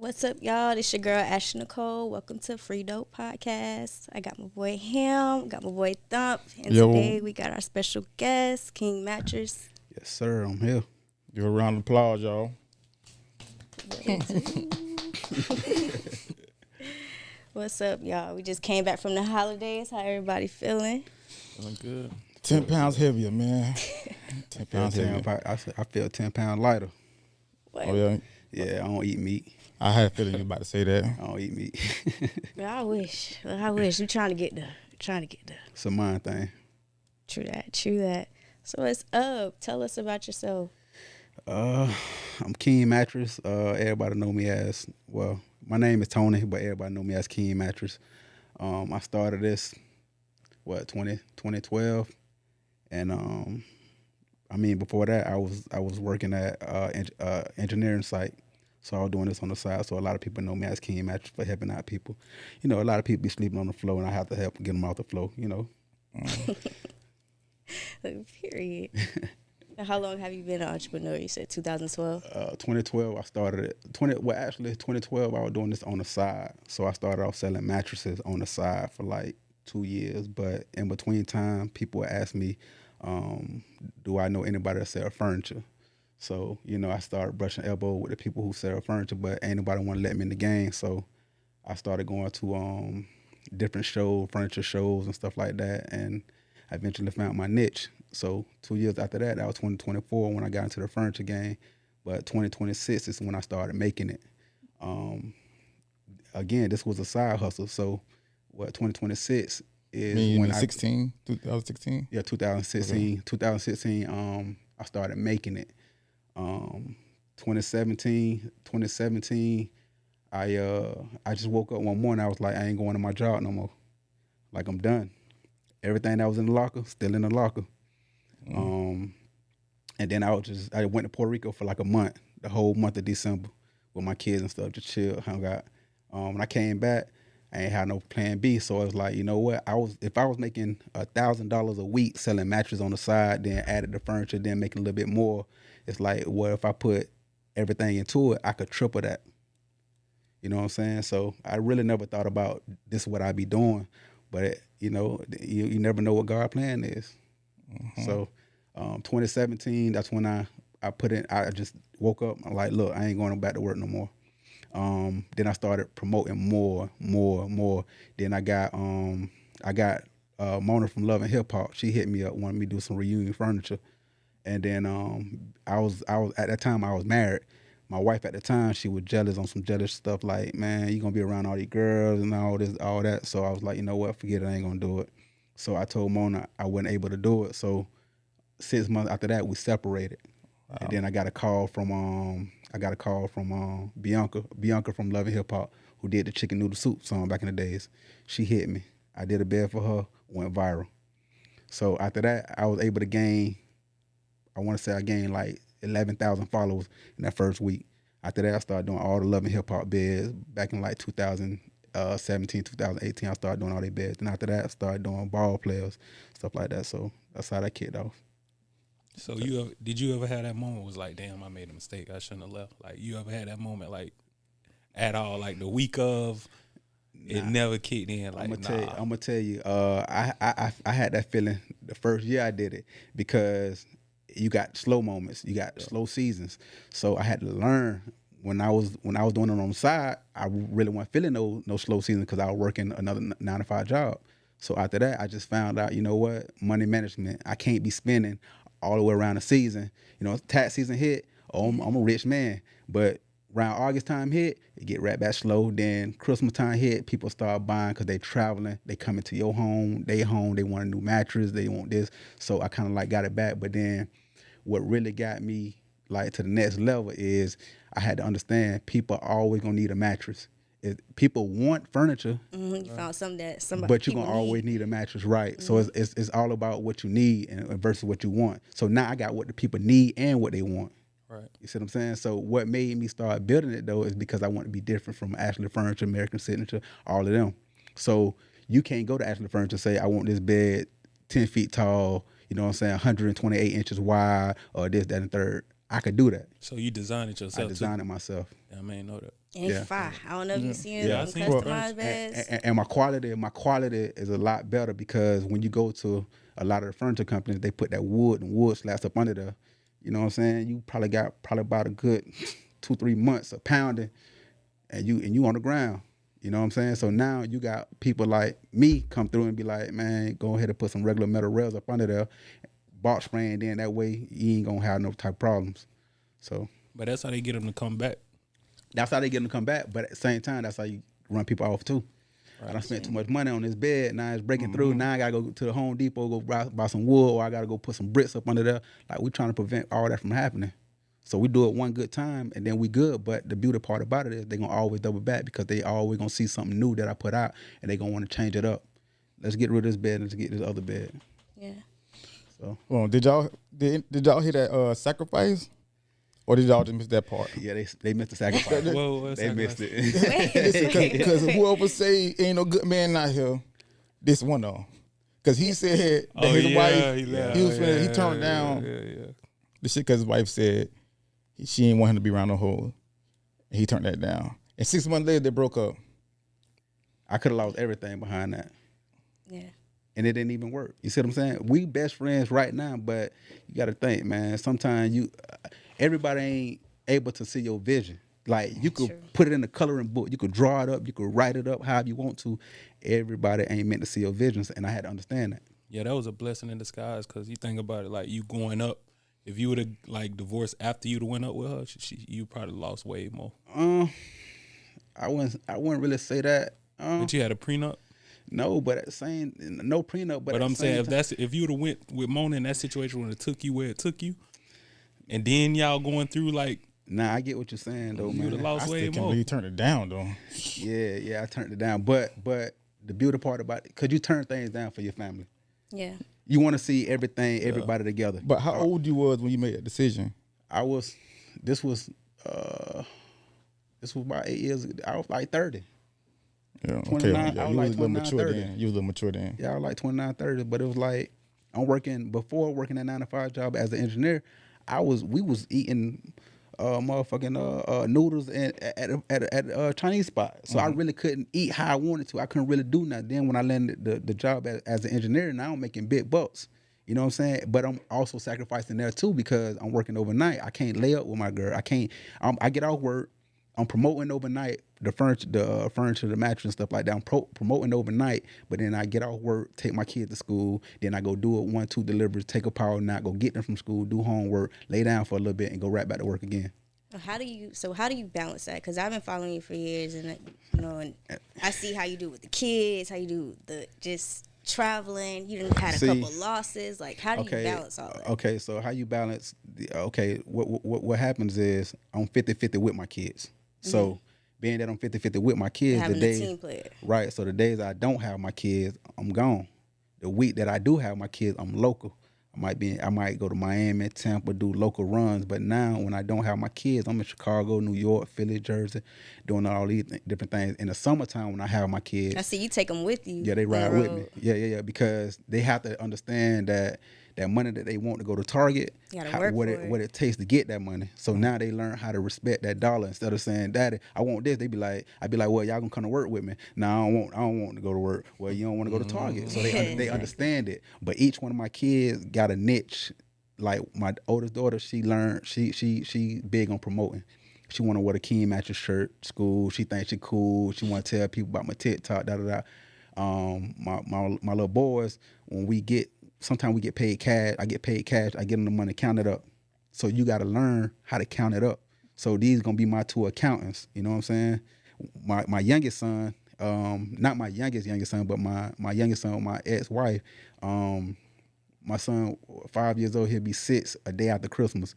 What's up, y'all? This your girl Ashley Nicole. Welcome to Free Dope Podcast. I got my boy Ham, got my boy Thump, and Yo. today we got our special guest, King Mattress. Yes, sir. I'm here. Give a round of applause, y'all. What's up, y'all? We just came back from the holidays. How everybody feeling? Feeling good. 10 pounds heavier, man. 10 pounds heavier. I feel 10 pounds lighter. What? Oh, yeah. Yeah, I don't eat meat. I had a feeling you were about to say that. I don't eat meat. I wish. We trying to get there. It's a mind thing. True that. So what's up? Tell us about yourself. I'm King Mattress. Everybody know me as, well, my name is Tony, but everybody know me as King Mattress. I started this, 2012. And before that, I was working at engineering site. So I was doing this on the side. So a lot of people know me as King Mattress for helping out people. You know, a lot of people be sleeping on the floor, and I have to help get them off the floor, you know. Period. How long have you been an entrepreneur? You said 2012? 2012, I started it. 2012, I was doing this on the side. So I started off selling mattresses on the side for like 2 years. But in between time, people would ask me, do I know anybody that sell furniture? So, you know, I started brushing elbow with the people who sell furniture, but ain't nobody want to let me in the game. So I started going to different shows, furniture shows and stuff like that. And I eventually found my niche. So 2 years after that, that was 2024 when I got into the furniture game. But 2026 is when I started making it. Again, this was a side hustle. So 2026 is when 2016? Yeah, 2016. Okay. 2016, I started making it. 2017, I just woke up one morning. I was like, I ain't going to my job no more. Like, I'm done. Everything that was in the locker, still in the locker. And then I went to Puerto Rico for like a month, the whole month of December, with my kids and stuff, just chill, hung out. When I came back, I ain't had no plan B, so I was like, you know what? If I was making $1,000 a week selling mattresses on the side, then added the furniture, then making a little bit more, it's like, what if I put everything into it? I could triple that. You know what I'm saying? So I really never thought about this is what I'd be doing, but you never know what God's plan is. Mm-hmm. So 2017, that's when I just woke up. I'm like, look, I ain't going back to work no more. Then I started promoting more. Then I got Mona from Love and Hip Hop. She hit me up, wanted me to do some reunion furniture. And then I was at that time I was married. My wife at the time, she was jealous on some jealous stuff like, man, you gonna be around all these girls and all that. So I was like, you know what, forget it, I ain't gonna do it. So I told Mona I wasn't able to do it. So 6 months after that, we separated. Wow. And then I got a call from Bianca from Love and Hip Hop, who did the Chicken Noodle Soup song back in the days. She hit me. I did a bed for her, went viral. So after that, I was able to gain, I want to say I gained like 11,000 followers in that first week. After that, I started doing all the Love and Hip Hop beds. Back in like 2017, 2018, I started doing all their beds. And after that, I started doing ball players, stuff like that. So that's how that kicked off. So did you ever have that moment was like, damn, I made a mistake, I shouldn't have left? Like, you ever had that moment like at all, like the week of, it never kicked in? Like, I'm gonna tell you, I had that feeling the first year I did it, because you got slow moments, you got slow seasons. So I had to learn when I was doing it on the side. I really wasn't feeling no slow seasons because I was working another 9 to 5 job. So after that, I just found out, you know what, money management. I can't be spending all the way around the season. You know, tax season hit, I'm a rich man. But around August time hit, it get right back slow. Then Christmas time hit, people start buying because they traveling. They coming to your home, they want a new mattress, they want this. So I kind of like got it back. But then what really got me like to the next level is I had to understand people are always gonna need a mattress. People want furniture, You found something that somebody, but you're gonna always need a mattress, right? So it's all about what you need and versus what you want. So now I got what the people need and what they want. Right. You see what I'm saying? So what made me start building it though is because I want to be different from Ashley Furniture, American Signature, all of them. So you can't go to Ashley Furniture and say, I want this bed 10 feet tall, you know what I'm saying, 128 inches wide, or this, that, and third. I could do that. So you designed it yourself I designed it myself. too? I mean, know that. And it's Yeah. fire. I don't know if you seen Yeah, them I seen it. customized bags. And my quality is a lot better because when you go to a lot of the furniture companies, they put that wood slats up under there. You know what I'm saying? You probably got about a good 2-3 months of pounding, and you on the ground. You know what I'm saying? So now you got people like me come through and be like, man, go ahead and put some regular metal rails up under there, box spraying. Then that way you ain't gonna have no type of problems. So But that's how they get them to come back. that's how they get them to come back. But at the same time, that's how you run people off too. I done spent too much money on this bed. Now it's breaking through. Now I gotta go to the Home Depot, go buy some wood, or I gotta go put some bricks up under there. Like we trying to prevent all that from happening. So we do it one good time and then we good. But the beauty part about it is they gonna always double back because they always gonna see something new that I put out and they gonna want to change it up. Let's get rid of this bed and let's get this other bed. Yeah. So Well, did y'all hear that sacrifice, or did y'all just miss that part? yeah, they missed the sacrifice. Whoa, They missed it. Because whoever say ain't no good man out here, this one though. Because he said that his wife, he turned down the shit because his wife said she didn't want him to be around the whole. And he turned that down. And 6 months later, they broke up. I could have lost everything behind that. Yeah. And it didn't even work. You see what I'm saying? We best friends right now, but you got to think, man. Sometimes everybody ain't able to see your vision. Like you could True. put it in a coloring book, you could draw it up, you could write it up however you want to. Everybody ain't meant to see your visions, and I had to understand that. Yeah, that was a blessing in disguise because you think about it, like you going up. If you would have like divorced after you'd went up with her, you probably lost way more. I wouldn't really say that. But you had a prenup. No, but at the same, no prenup. But at I'm the same saying time, if you would have went with Mona in that situation when it took you where it took you, and then y'all going through like, nah, I get what you're saying though, you would have man. I lost still way can't more. believe he turned it down though. Yeah, I turned it down. But the beauty part about it, could you turn things down for your family? Yeah. You want to see everybody together. But how old you was when you made that decision? This was about 8 years ago. I was like 30. Yeah, 29, I was you like was a little 29, mature 30. then. You was a little mature then. Yeah, I was like 29, 30. But it was like before working a 9-to-5 job as an engineer, we was eating motherfucking noodles at a Chinese spot. So I really couldn't eat how I wanted to. I couldn't really do nothing. Then when I landed the job as an engineer, now I'm making big bucks. You know what I'm saying? But I'm also sacrificing there too because I'm working overnight. I can't lay up with my girl. I can't. I get off work. I'm promoting overnight the furniture, the mattress and stuff like that. I'm promoting overnight, but then I get off work, take my kids to school, then I go do it 1-2 deliveries, take a power nap, go get them from school, do homework, lay down for a little bit, and go right back to work again. How do you balance that? Because I've been following you for years, and and I see how you do with the kids, how you do the just traveling. You done had a couple losses. Like, how do you balance all that? Okay, so how you balance? What happens is I'm 50-50 with my kids. So being that I'm 50-50 with my kids, Having the days, a team player. right? So the days I don't have my kids, I'm gone. The week that I do have my kids, I'm local. I might go to Miami, Tampa, do local runs. But now when I don't have my kids, I'm in Chicago, New York, Philly, Jersey, doing all these different things. In the summertime when I have my kids, I see you take them with you. yeah, they on the ride with me. road. Yeah, because they have to understand that money that they want to go to Target, You gotta work for it. what it takes to get that money. So now they learn how to respect that dollar instead of saying, "Daddy, I want this." I'd be like, "Well, y'all gonna come to work with me." No, I don't want to go to work. Well, you don't want to go to Target, so they understand it. But each one of my kids got a niche. Like my oldest daughter, she learned she big on promoting. She want to wear the King Mattress shirt, school. She thinks she cool. She want to tell people about my TikTok, My little boys, sometimes we get paid cash. I get paid cash. I get them the money, count it up. So you got to learn how to count it up. So these gonna be my two accountants. You know what I'm saying? My youngest son, not my youngest son, but my youngest son, my ex-wife. My son, 5 years old, he'll be 6 a day after Christmas.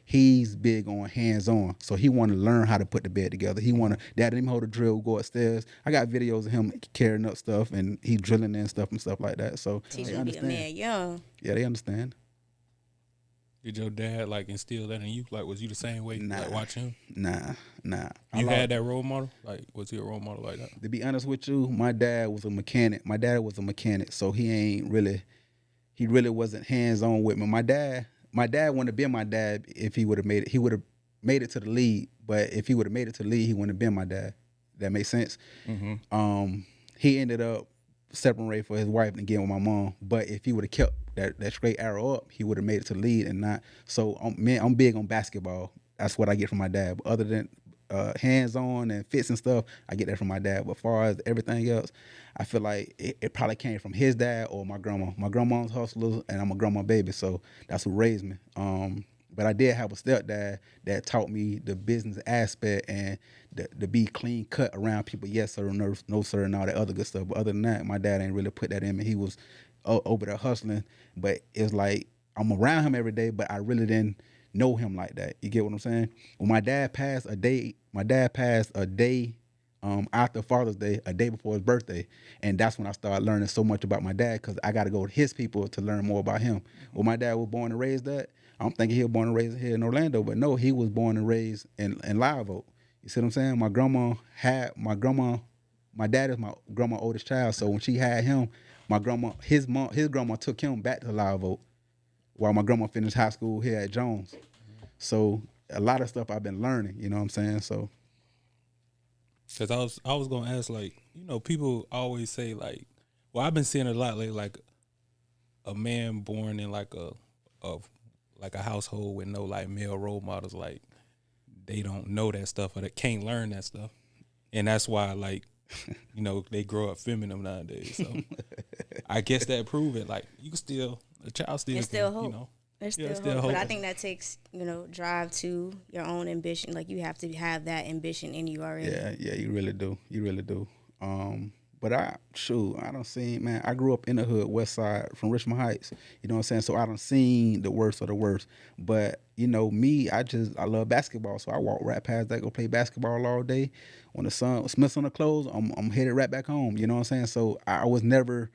He's big on hands-on, so he want to learn how to put the bed together. He want to, Dad, let me hold the drill, go upstairs. I got videos of him carrying up stuff, and he drilling in stuff and stuff like that. So Teach they him to be a understand. man young. Yeah, they understand. Did your dad like instill that in you? Like, was you the same way? Nah. Like watching him? Nah. You had that role model? Like, was he a role model like that? To be honest with you, my dad was a mechanic. So he really wasn't hands-on with me. My dad my dad wouldn't have been my dad if he would have made it. He would have made it to the league, but if he would have made it to the league, he wouldn't have been my dad. That makes sense. Mm-hmm. He ended up separating for his wife and getting with my mom. But if he would have kept that straight arrow up, he would have made it to the league and not. So I'm big on basketball. That's what I get from my dad. But other than hands-on and fits and stuff, I get that from my dad. But as far as everything else, I feel like it probably came from his dad or my grandma. My grandma's hustler, and I'm a grandma baby, so that's who raised me. But I did have a stepdad that taught me the business aspect and to be clean cut around people. Yes, sir, no, sir, and all that other good stuff. But other than that, my dad ain't really put that in me. He was over there hustling, but it's like I'm around him every day, but I really didn't know him like that. You get what I'm saying? When my dad passed a day after Father's Day, a day before his birthday. And that's when I started learning so much about my dad, because I got to go to his people to learn more about him. When my dad was born and raised that, I'm thinking he was born and raised here in Orlando, but no, he was born and raised in Live Oak. You see what I'm saying? My dad is my grandma's oldest child, so when she had him, his grandma took him back to Live Oak while my grandma finished high school here at Jones. So a lot of stuff I've been learning, you know what I'm saying? So, because I was gonna ask, like, people always say, like, well, I've been seeing it a lot lately, like a man born in like a household with no like male role models, like they don't know that stuff or they can't learn that stuff, and that's why like they grow up feminine nowadays. So I guess that prove it. Like a child still There's still hope. There's still still hope. hope. But I think that takes, drive to your own ambition. Like you have to have that ambition in you already. Yeah, you really do. But I done seen, man, I grew up in the hood, west side from Richmond Heights. You know what I'm saying? So I done seen the worst of the worst. But, me, I love basketball. So I walk right past that, go play basketball all day. When the sun Smith's on the clothes, I'm headed right back home. You know what I'm saying? So I was never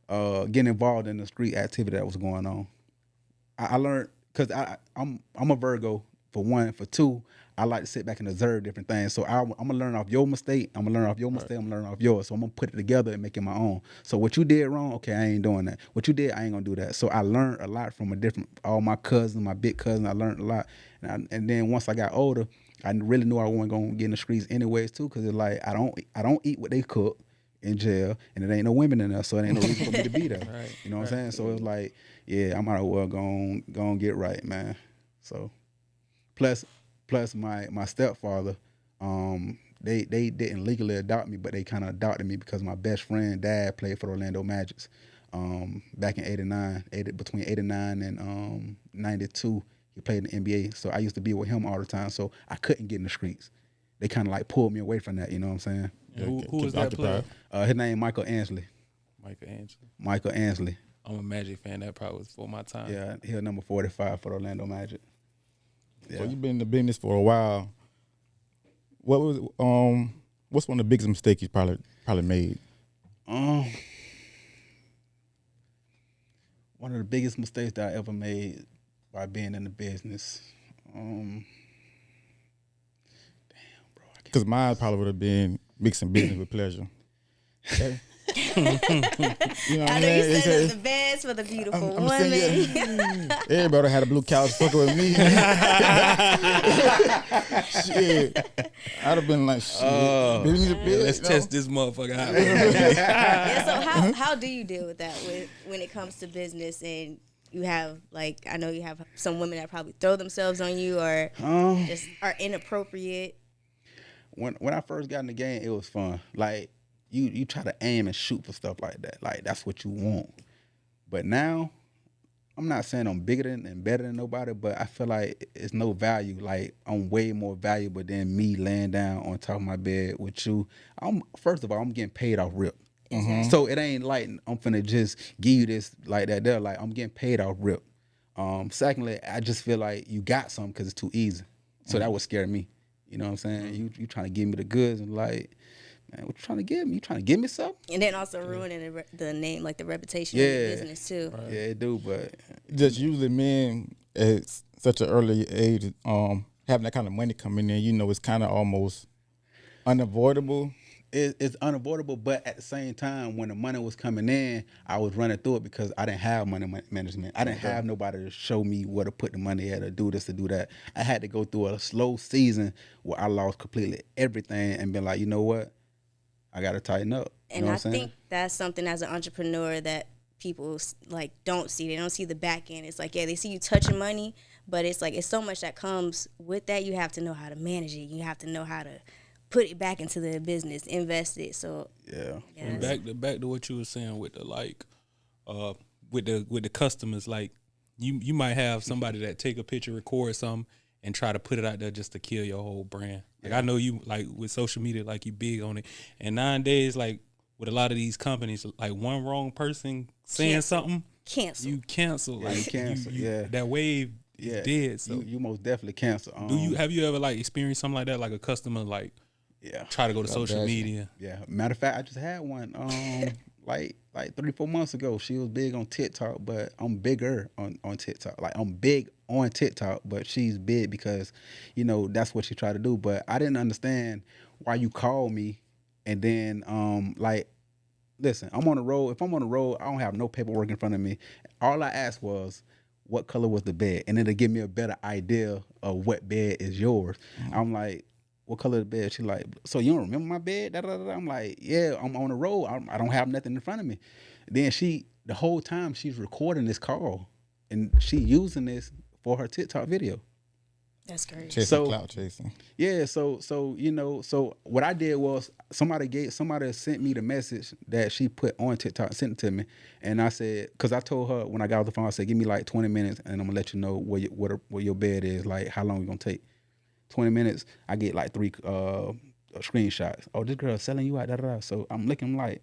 getting involved in the street activity that was going on. I learned, because I'm a Virgo, for one. For two, I like to sit back and observe different things. So I'm going to learn off your mistake. I'm going to learn off your mistake. I'm going to learn off yours. So I'm going to put it together and make it my own. So what you did wrong, okay, I ain't doing that. What you did, I ain't going to do that. So I learned a lot from all my cousins, my big cousins. I learned a lot. And then once I got older, I really knew I wasn't going to get in the streets anyways too, because it's like I don't eat what they cook in jail, and it ain't no women in there, so it ain't no reason for me to be there. Right. You know what I'm saying? So it's like, yeah, I might as well go on get right, man. So plus my stepfather, they didn't legally adopt me, but they kind of adopted me because my best friend dad played for the Orlando Magic back in '89, between '89 and '92. He played in the NBA, so I used to be with him all the time, so I couldn't get in the streets. They kind of like pulled me away from that, you know what I'm saying? Who was that player? His name Michael Ansley. Michael Ansley. I'm a Magic fan. That probably was before my time. Yeah, he was number 45 for the Orlando Magic. Yeah. So you've been in the business for a while. What's one of the biggest mistakes you probably made? One of the biggest mistakes that I ever made by being in the business. Damn, bro. Because mine probably would have been mixing business with pleasure. Okay? You know I know you said it's the best for the beautiful woman. Everybody had a blue couch fucking with me. Shit. I'd have been like, shit. Let's test this motherfucker out. Yeah, so how do you deal with that when it comes to business, and you have, like, I know you have some women that probably throw themselves on you or just are inappropriate. When I first got in the game, it was fun. Like, you try to aim and shoot for stuff like that. Like, that's what you want. But now, I'm not saying I'm bigger than and better than nobody, but I feel like it's no value. Like, I'm way more valuable than me laying down on top of my bed with you. First of all, I'm getting paid off rip. Mm-hmm. So it ain't like I'm finna just give you this like that. They're like, I'm getting paid off rip. Secondly, I just feel like you got something because it's too easy. So that would scare me. You know what I'm saying? You trying to give me the goods and like, man, what you trying to give me? You trying to give me something? And then also ruining the name, like the reputation of the business too. Right. Yeah, it do, but just usually men at such an early age, having that kind of money coming in, it's kind of almost unavoidable it's unavoidable, but at the same time, when the money was coming in, I was running through it because I didn't have money management. I didn't have nobody to show me where to put the money at or do this or do that. I had to go through a slow season where I lost completely everything and been like, you know what? I got to tighten up. And I think that's something as an entrepreneur that people like don't see. They don't see the back end. It's like, yeah, they see you touching money, but it's like it's so much that comes with that. You have to know how to manage it. You have to know how to put it back into the business, invest it. So And back to what you were saying with the with the customers, like you might have somebody that take a picture, record something, and try to put it out there just to kill your whole brand. Like I know you like with social media, like you big on it, and nowadays like with a lot of these companies, like one wrong person saying something, you cancel. Like that wave is dead. So you most definitely cancel. Have you ever like experienced something like that, like a customer like try to go to social media? Yeah, matter of fact, I just had one like 3-4 months ago. She was big on TikTok, but I'm bigger on TikTok. Like I'm big on TikTok, but she's big because that's what she tried to do. But I didn't understand why you called me. And then, listen, I'm on the road. If I'm on the road, I don't have no paperwork in front of me. All I asked was, what color was the bed? And it'll give me a better idea of what bed is yours. Mm-hmm. I'm like, what color the bed? She like, so you don't remember my bed? I'm like, yeah, I'm on the road. I don't have nothing in front of me. Then the whole time she's recording this call, and she using this for her TikTok video. That's crazy. Clout chasing. Yeah, so what I did was somebody sent me the message that she put on TikTok, sent it to me, and I said, because I told her when I got off the phone, I said, give me like 20 minutes, and I'm gonna let you know where your bed is, like how long it's gonna take. 20 minutes, I get like 3 screenshots. Oh, this girl selling you out, So I'm looking like,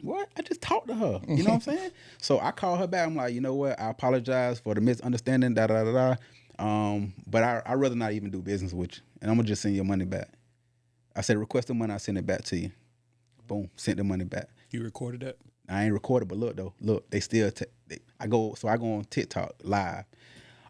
what? I just talked to her. You know what I'm saying? So I call her back. I'm like, you know what? I apologize for the misunderstanding, but I'd rather not even do business with you, and I'm gonna just send your money back. I said, request the money, I send it back to you. Boom, sent the money back. You recorded that? I ain't recorded, but look, they still. I go on TikTok live.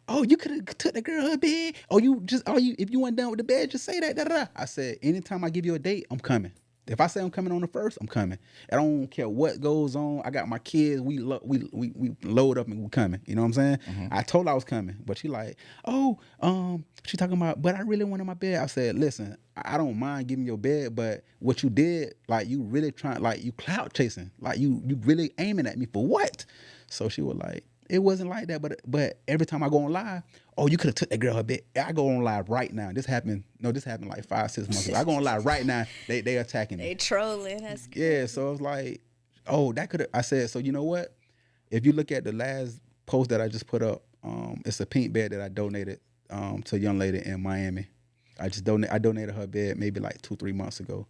Oh, you could have took the girl her bed. If you went down with the bed, just say that. I said, anytime I give you a date, I'm coming. If I say I'm coming on the 1st, I'm coming. I don't care what goes on. I got my kids. We load up and we coming. You know what I'm saying? Mm-hmm. I told her I was coming, but she like, she talking about, but I really wanted my bed. I said, listen, I don't mind giving your bed, but what you did, like you really trying, like you clout chasing, like you really aiming at me for what? So she was like, it wasn't like that, but every time I go on live, you could have took that girl her bed. I go on live right now. This happened like 5-6 months ago. I go on live right now. They attacking me. They trolling. That's good. Yeah, so I was like, that could have. I said, so you know what? If you look at the last post that I just put up, it's a pink bed that I donated to a young lady in Miami. I donated her bed maybe like 2-3 months ago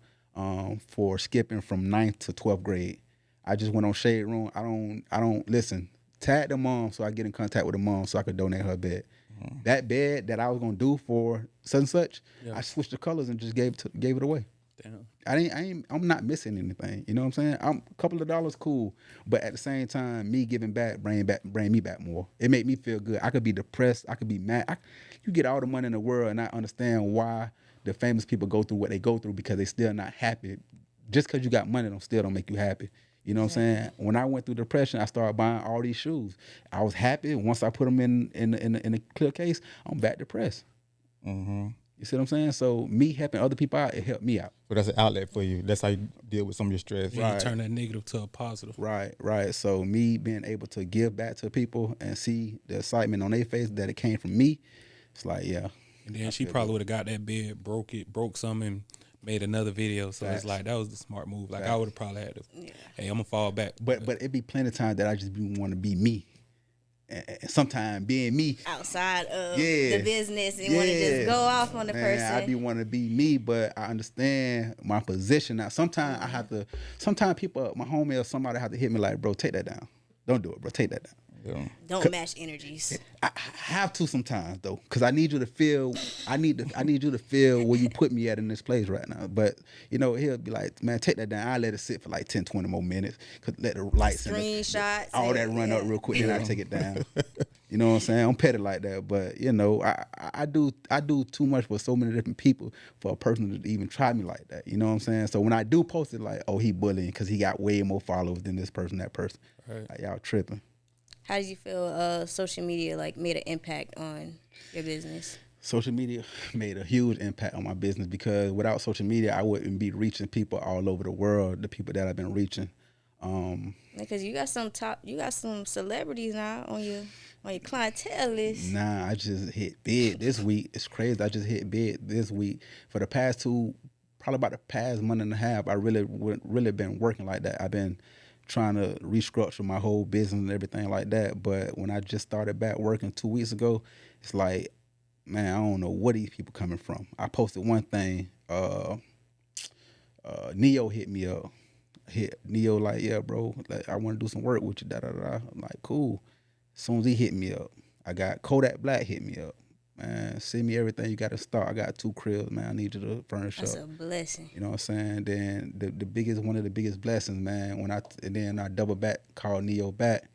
for skipping from 9th to 12th grade. I just went on Shade Room. I don't listen. Tag the mom so I get in contact with the mom so I could donate her bed. Mm-hmm. That bed that I was gonna do for such and such, I switched the colors and just gave it away. Damn. I'm not missing anything. You know what I'm saying? A couple of dollars, cool. But at the same time, me giving back, bring me back more. It made me feel good. I could be depressed. I could be mad. You get all the money in the world and I understand why the famous people go through what they go through because they still not happy. Just because you got money don't make you happy. You know what I'm saying? When I went through depression, I started buying all these shoes. I was happy. Once I put them in a clear case, I'm back depressed. Mm-hmm. You see what I'm saying? So me helping other people out, it helped me out. So that's an outlet for you. That's how you deal with some of your stress. Yeah, right. You turn that negative to a positive. Right. So me being able to give back to people and see the excitement on their face that it came from me, it's like, yeah. And then she probably would have got that bed, broke something, and made another video. So it's like, that was the smart move. Like I would have probably had to, hey, I'm going to fall back. But it'd be plenty of times that I just want to be me. And sometimes being me. Outside of the business and want to just go off on the person. I be want to be me, but I understand my position. Now, sometimes people, my homie or somebody have to hit me like, bro, take that down. Don't do it, bro. Take that down. Yeah. Don't match energies. I have to sometimes though, because I need you to feel. I need you to feel where you put me at in this place right now. But he'll be like, man, take that down. I let it sit for like 10, 20 more minutes. Cause let the lights screenshots, all that run up real quick. Then I take it down. You know what I'm saying? I'm petty like that, but you know, I do too much for so many different people for a person to even try me like that. You know what I'm saying? So when I do post it, like, oh, he bullying because he got way more followers than this person, that person. Right. Like, y'all tripping. How did you feel social media like made an impact on your business? Social media made a huge impact on my business because without social media, I wouldn't be reaching people all over the world, the people that I've been reaching. Because you got some celebrities now on your clientele list. Nah, I just hit big this week. It's crazy. I just hit big this week. For the past probably about the past month and a half, I really been working like that. I've been trying to restructure my whole business and everything like that. But when I just started back working 2 weeks ago, it's like, man, I don't know where these people coming from. I posted one thing. Neo hit me up. Neo like, yeah, bro, like, I want to do some work with you. Da da da. I'm like, cool. As soon as he hit me up, I got Kodak Black hit me up. Man, send me everything you got to start. I got 2 cribs, man. I need you to furnish That's up. That's a blessing. You know what I'm saying? Then one of the biggest blessings, man. Then I double back, called Neo back.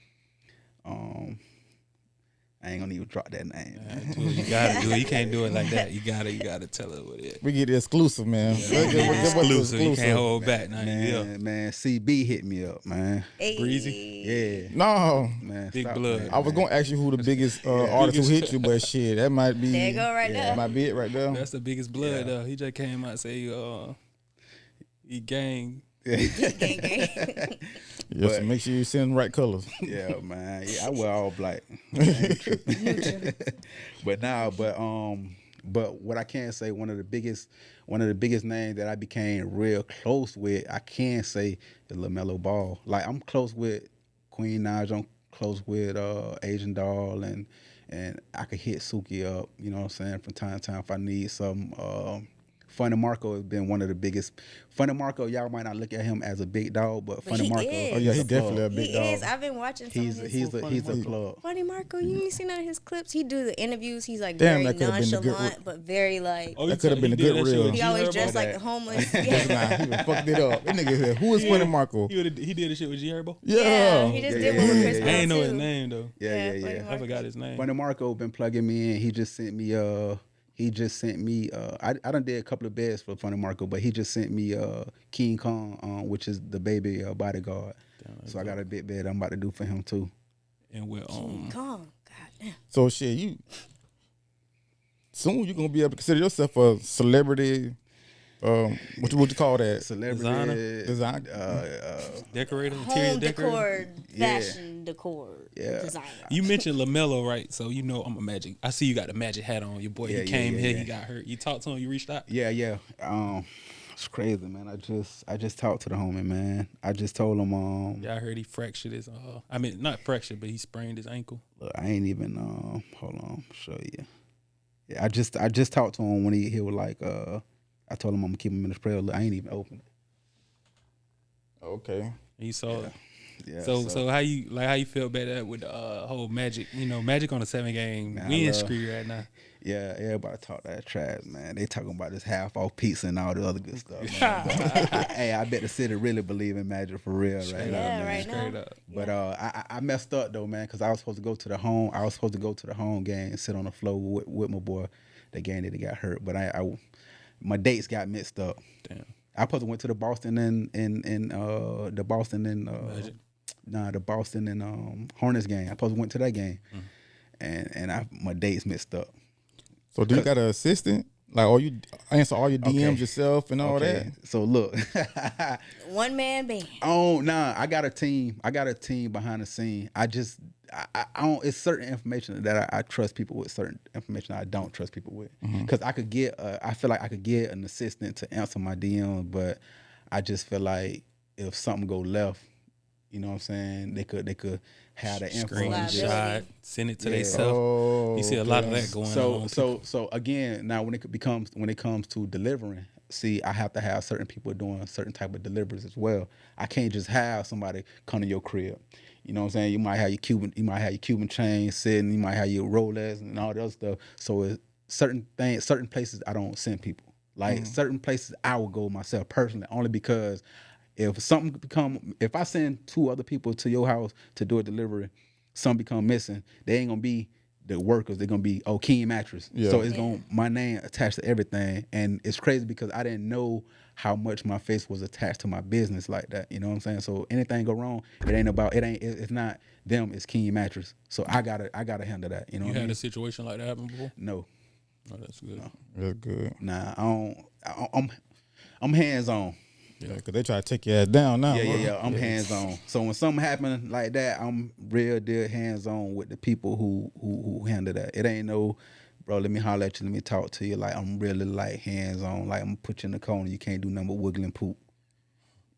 I ain't gonna even drop that name. You gotta do it. You can't do it like that. You gotta tell it what it is. We get the exclusive, man. Exclusive. You can't hold back. Man, CB hit me up, man. Hey. Breezy. Yeah. No. Man, Big blood. Man. I was gonna ask you who the biggest artist who hit you, but shit, that might be. There you go, right there. That might be it right there. That's the biggest blood, though. He just came out and say he gang. Gang. Yes, make sure you send the right colors. Yeah, man. Yeah, I wear all black. But what I can say, one of the biggest names that I became real close with, I can say is LaMelo Ball. Like, I'm close with Queen Naj, I'm close with Asian Doll, and I could hit Suki up, you know what I'm saying, from time to time if I need some. Funny Marco has been one of the biggest. Funny Marco, y'all might not look at him as a big dog, but Funny Marco. Is. Oh yeah, he's definitely a big dog. He is. I've been watching some of his. He's a plug. Funny Marco, you ain't seen none of his clips. He do the interviews. He's like very nonchalant, but very like. Oh, that could have been a good reel. He always dressed like the homeless. Nah, he fucked it up. That nigga said, "Who is Funny Marco?" He did the shit with G Herbo. Yeah, he just did one with Chris Brown. I ain't know his name though. Yeah. I forgot his name. Funny Marco been plugging me in. He just sent me I done did a couple of beds for Funny Marco, but he just sent me King Kong, which is the baby bodyguard. So I got a big bed I'm about to do for him too. And we're King Kong, goddamn. So shit, soon you're gonna be able to consider yourself a celebrity. What you call that? Celebrity design, decorator, home decor, fashion decor, designer. You mentioned LaMelo, right? So you know I'm a Magic. I see you got the Magic hat on. Your boy, he came here, he got hurt. You talked to him, you reached out. Yeah. It's crazy, man. I just talked to the homie, man. I just told him. I heard he fractured his. I mean, not fractured, but he sprained his ankle. Look, I ain't even. Hold on, I'll show you. Yeah, I just talked to him when he was like. I told him I'm gonna keep him in his prayer. Look, I ain't even open it. Okay. You saw it. Yeah. So how you feel about that with the whole Magic? You know, Magic on the 7 game. Man, we in screen right now. Yeah, everybody talk that trash, man. They talking about this half off pizza and all the other good stuff. Hey, I bet the city really believe in Magic for real right now, man. Right now. But I messed up though, man, because I was supposed to go to the home game and sit on the floor with my boy. The game that he got hurt, but my dates got mixed up. Damn. I supposed to went to the Boston and the Boston and Hornets game. I supposed to went to that game, and my dates mixed up. So do you got an assistant? Like, or you answer all your DMs yourself and all that? So look, one man band. Oh nah, I got a team. I got a team behind the scene. I don't. It's certain information that I trust people with. Certain information I don't trust people with. Because I feel like I could get an assistant to answer my DM, but I just feel like if something go left, you know what I'm saying? They could have the info. Screenshot, send it to themselves. You see a lot of that going on. So again, now when it comes to delivering, see, I have to have certain people doing certain type of deliveries as well. I can't just have somebody come to your crib. You know what I'm saying? You might have your Cuban chain sitting, you might have your Rolex and all that other stuff. So it's certain places I don't send people. Like certain places I will go myself personally, only because if I send 2 other people to your house to do a delivery, some become missing, they ain't gonna be the workers. They're gonna be King Mattress. Yeah. So it's gonna my name attached to everything, and it's crazy because I didn't know how much my face was attached to my business like that. You know what I'm saying? So anything go wrong, it's not them. It's King Mattress. So I gotta handle that. You know. You had a situation like that happen before? No. Oh, that's good. No. That's good. Nah, I'm hands on. Yeah, because they try to take your ass down now. Yeah. I'm hands on. So when something happen like that, I'm real deal hands on with the people who handle that. It ain't no, bro, let me holler at you, let me talk to you. Like, I'm really like hands on. Like, I'm gonna put you in the corner. You can't do nothing but wiggle and poop.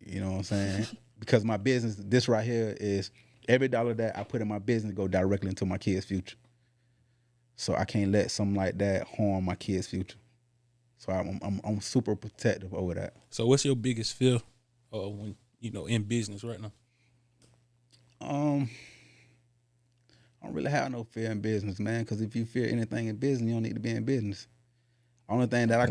You know what I'm saying? Because my business, this right here is every dollar that I put in my business go directly into my kids' future. So I can't let something like that harm my kids' future. So I'm super protective over that. So what's your biggest fear when in business right now? I don't really have no fear in business, man. Because if you fear anything in business, you don't need to be in business. Only thing that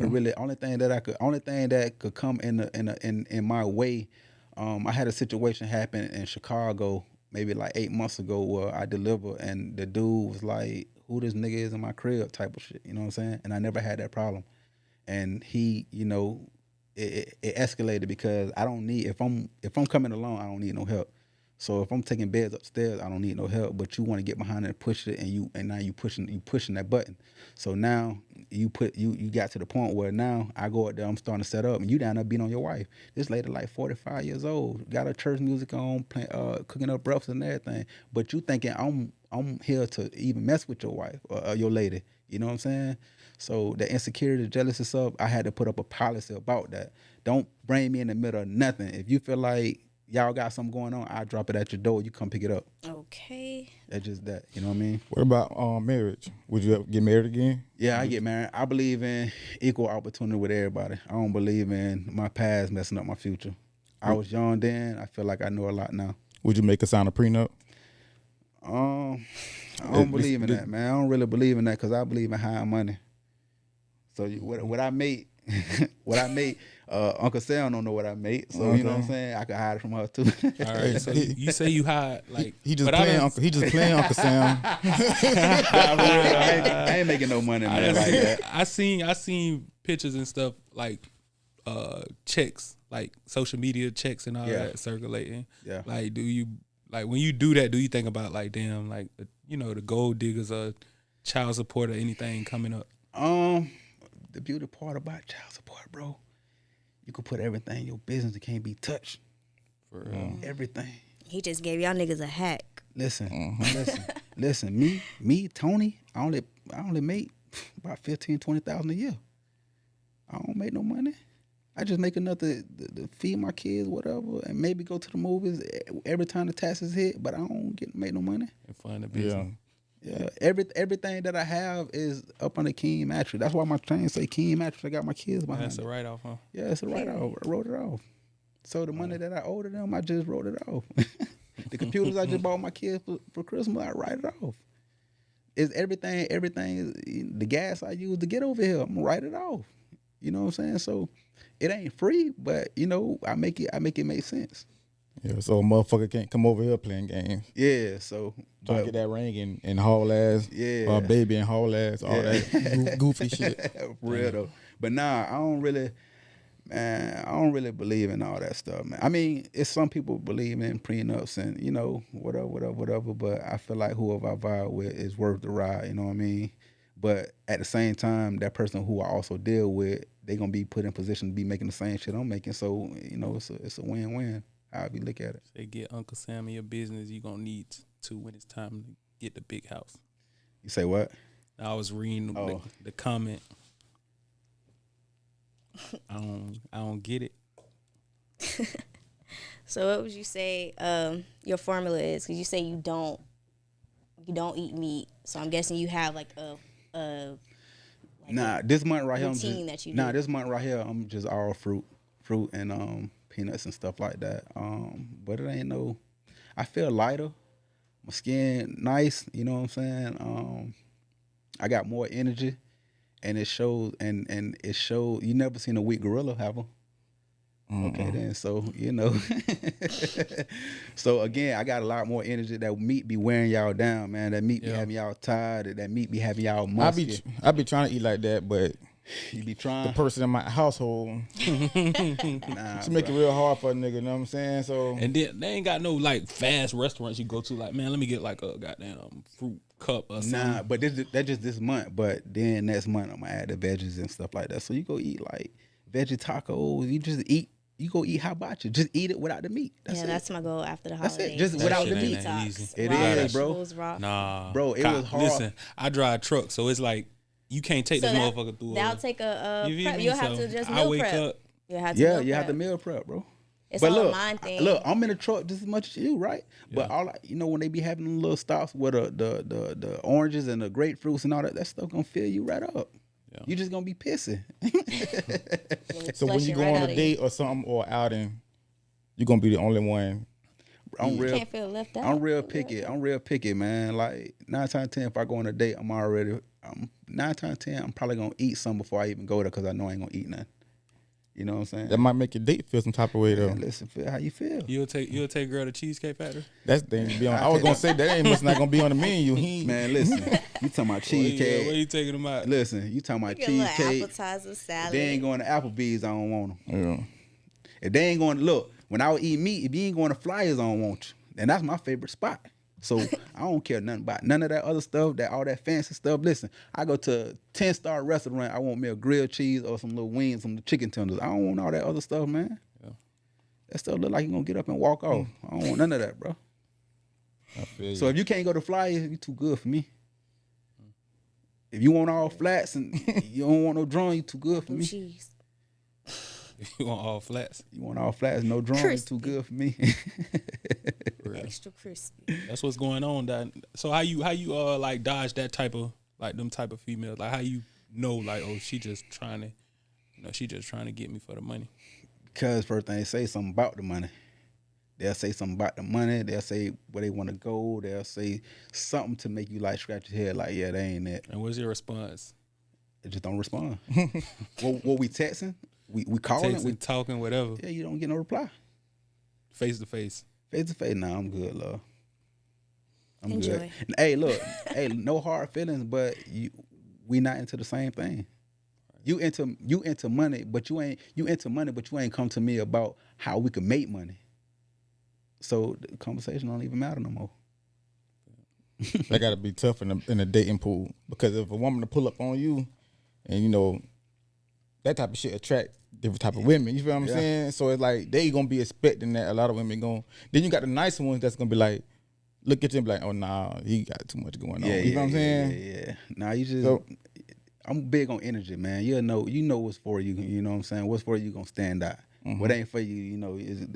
could come in my way. I had a situation happen in Chicago maybe like 8 months ago where I delivered, and the dude was like, "Who this nigga is in my crib?" type of shit. You know what I'm saying? And I never had that problem. And he, it escalated because I don't need if I'm coming along, I don't need no help. So if I'm taking beds upstairs, I don't need no help. But you want to get behind it and push it, and now you pushing that button. So now you got to the point where now I go out there, I'm starting to set up, and you down there beating on your wife. This lady like 45 years old, got her church music on, cooking up breakfast and everything. But you thinking I'm here to even mess with your wife or your lady. You know what I'm saying? So the insecurity, the jealousy stuff, I had to put up a policy about that. Don't bring me in the middle of nothing. If you feel like y'all got something going on, I drop it at your door. You come pick it up. Okay. That's just that. You know what I mean? What about marriage? Would you ever get married again? Yeah, I get married. I believe in equal opportunity with everybody. I don't believe in my past messing up my future. I was young then. I feel like I know a lot now. Would you make a sign a prenup? I don't believe in that, man. I don't really believe in that because I believe in high money. So what I make, Uncle Sam don't know what I make. So you know what I'm saying? I can hide it from her too. All right. So you say you hide like he just playing Uncle. He just playing Uncle Sam. I ain't making no money, man, like that. I seen pictures and stuff like checks, like social media checks and all that circulating. Yeah. Like, do you when you do that? Do you think about like, damn, like the gold diggers or child support or anything coming up? The beauty part about child support, bro, you can put everything in your business. It can't be touched. For real. Everything. He just gave y'all niggas a hack. Listen. Me, Tony, I only make about $15,000-$20,000 a year. I don't make no money. I just make enough to feed my kids, whatever, and maybe go to the movies every time the taxes hit, but I don't make no money. And find a business. Yeah, everything that I have is up under King Mattress. That's why my chain say King Mattress. I got my kids behind. That's a write-off, huh? Yeah, it's a write-off. I wrote it off. So the money that I owe to them, I just wrote it off. The computers I just bought my kids for Christmas, I write it off. It's everything is the gas I use to get over here, I'm gonna write it off. You know what I'm saying? So it ain't free, but I make it make sense. Yeah, so a motherfucker can't come over here playing games. Yeah, so trying to get that ring and haul ass. Yeah, baby and haul ass, all that goofy shit. For real though. But nah, I don't really believe in all that stuff, man. I mean, it's some people believe in prenups and whatever. But I feel like whoever I vibe with is worth the ride. You know what I mean? But at the same time, that person who I also deal with, they gonna be put in position to be making the same shit I'm making. So it's a win-win. How we look at it. They get Uncle Sam in your business, you gonna need to when it's time to get the big house. You say what? I was reading the comment. I don't get it. So what would you say your formula is? Because you say you don't eat meat. So I'm guessing you have like this month right here. This month right here, I'm just all fruit and peanuts and stuff like that. But it ain't no. I feel lighter. My skin nice. You know what I'm saying? I got more energy, and it shows. And it shows. You never seen a weak gorilla, have a? Okay, then. So, so again, I got a lot more energy. That meat be wearing y'all down, man. That meat be having y'all tired. That meat be having y'all musky. I be trying to eat like that, but you be trying. The person in my household, she make it real hard for a nigga. You know what I'm saying? So and then they ain't got no like fast restaurants you go to. Like, man, let me get like a goddamn fruit cup or something. Nah, but that's just this month. But then next month I'm gonna add the veggies and stuff like that. So you go eat like veggie tacos. You just eat. You go eat hibachi. Just eat it without the meat. That's my goal after the holidays. That's it. Just without the meat. It is, bro. Nah, bro. It was hard. Listen, I drive a truck, so it's like you can't take this motherfucker through. That'll take a prep. You'll have to just meal prep. Up. You have to meal prep, bro. It's all a mind thing. Look, I'm in the truck just as much as you, right? Yeah. But when they be having them little stops with the oranges and the grapefruits and all that stuff gonna fill you right up. Yeah. You just gonna be pissing. So when you go on a date or something or outing, you're gonna be the only one. You can't feel left out. I'm real picky, man. Like 9 times out of 10, if I go on a date, 9 times out of 10, I'm probably gonna eat something before I even go there because I know I ain't gonna eat nothing. You know what I'm saying? That might make your date feel some type of way though. Listen, feel how you feel. You'll take girl to Cheesecake Factory? That's the thing to be on. I was gonna say that ain't not gonna be on the menu. Man, listen, you talking about cheesecake? Where you taking them out? Listen, you talking about cheesecake? Appetizer, salad. If they ain't going to Applebee's, I don't want them. Yeah. If they ain't going to look, when I would eat meat, if you ain't going to Flyers, I don't want you. And that's my favorite spot. So I don't care nothing about none of that other stuff, all that fancy stuff. Listen, I go to a 10-star restaurant, I want me a grilled cheese or some little wings, some chicken tenders. I don't want all that other stuff, man. Yeah. That stuff look like you're going to get up and walk off. I don't want none of that, bro. So if you can't go to Flyers, you too good for me. If you want all flats and you don't want no drawing, you too good for me. Cheese. You want all flats? You want all flats, no drawing, too good for me. Extra crispy. That's what's going on. So how you like dodge that type of like them type of females? Like how you know like she just trying to get me for the money? Because first thing they say something about the money. They'll say something about the money. They'll say where they want to go. They'll say something to make you like scratch your head like, yeah, that ain't it. And what's your response? They just don't respond. What we texting? We calling? We talking, whatever. Yeah, you don't get no reply. Face to face. Face to face. Nah, I'm good, love. I'm Enjoy. Good. Hey, look. No hard feelings, but we not into the same thing. You into money, but you ain't come to me about how we can make money. So the conversation don't even matter no more. That got to be tough in a dating pool, because if a woman to pull up on you, and that type of shit attract different type of women. You feel what I'm saying? So it's like they gonna be expecting that. A lot of women going. Then you got the nice ones that's gonna be like, look at you and be like, oh nah, he got too much going on. You know what I'm saying? Yeah. Nah, you just. I'm big on energy, man. You know what's for you. You know what I'm saying? What's for you gonna stand out. Mm-hmm. What ain't for you, is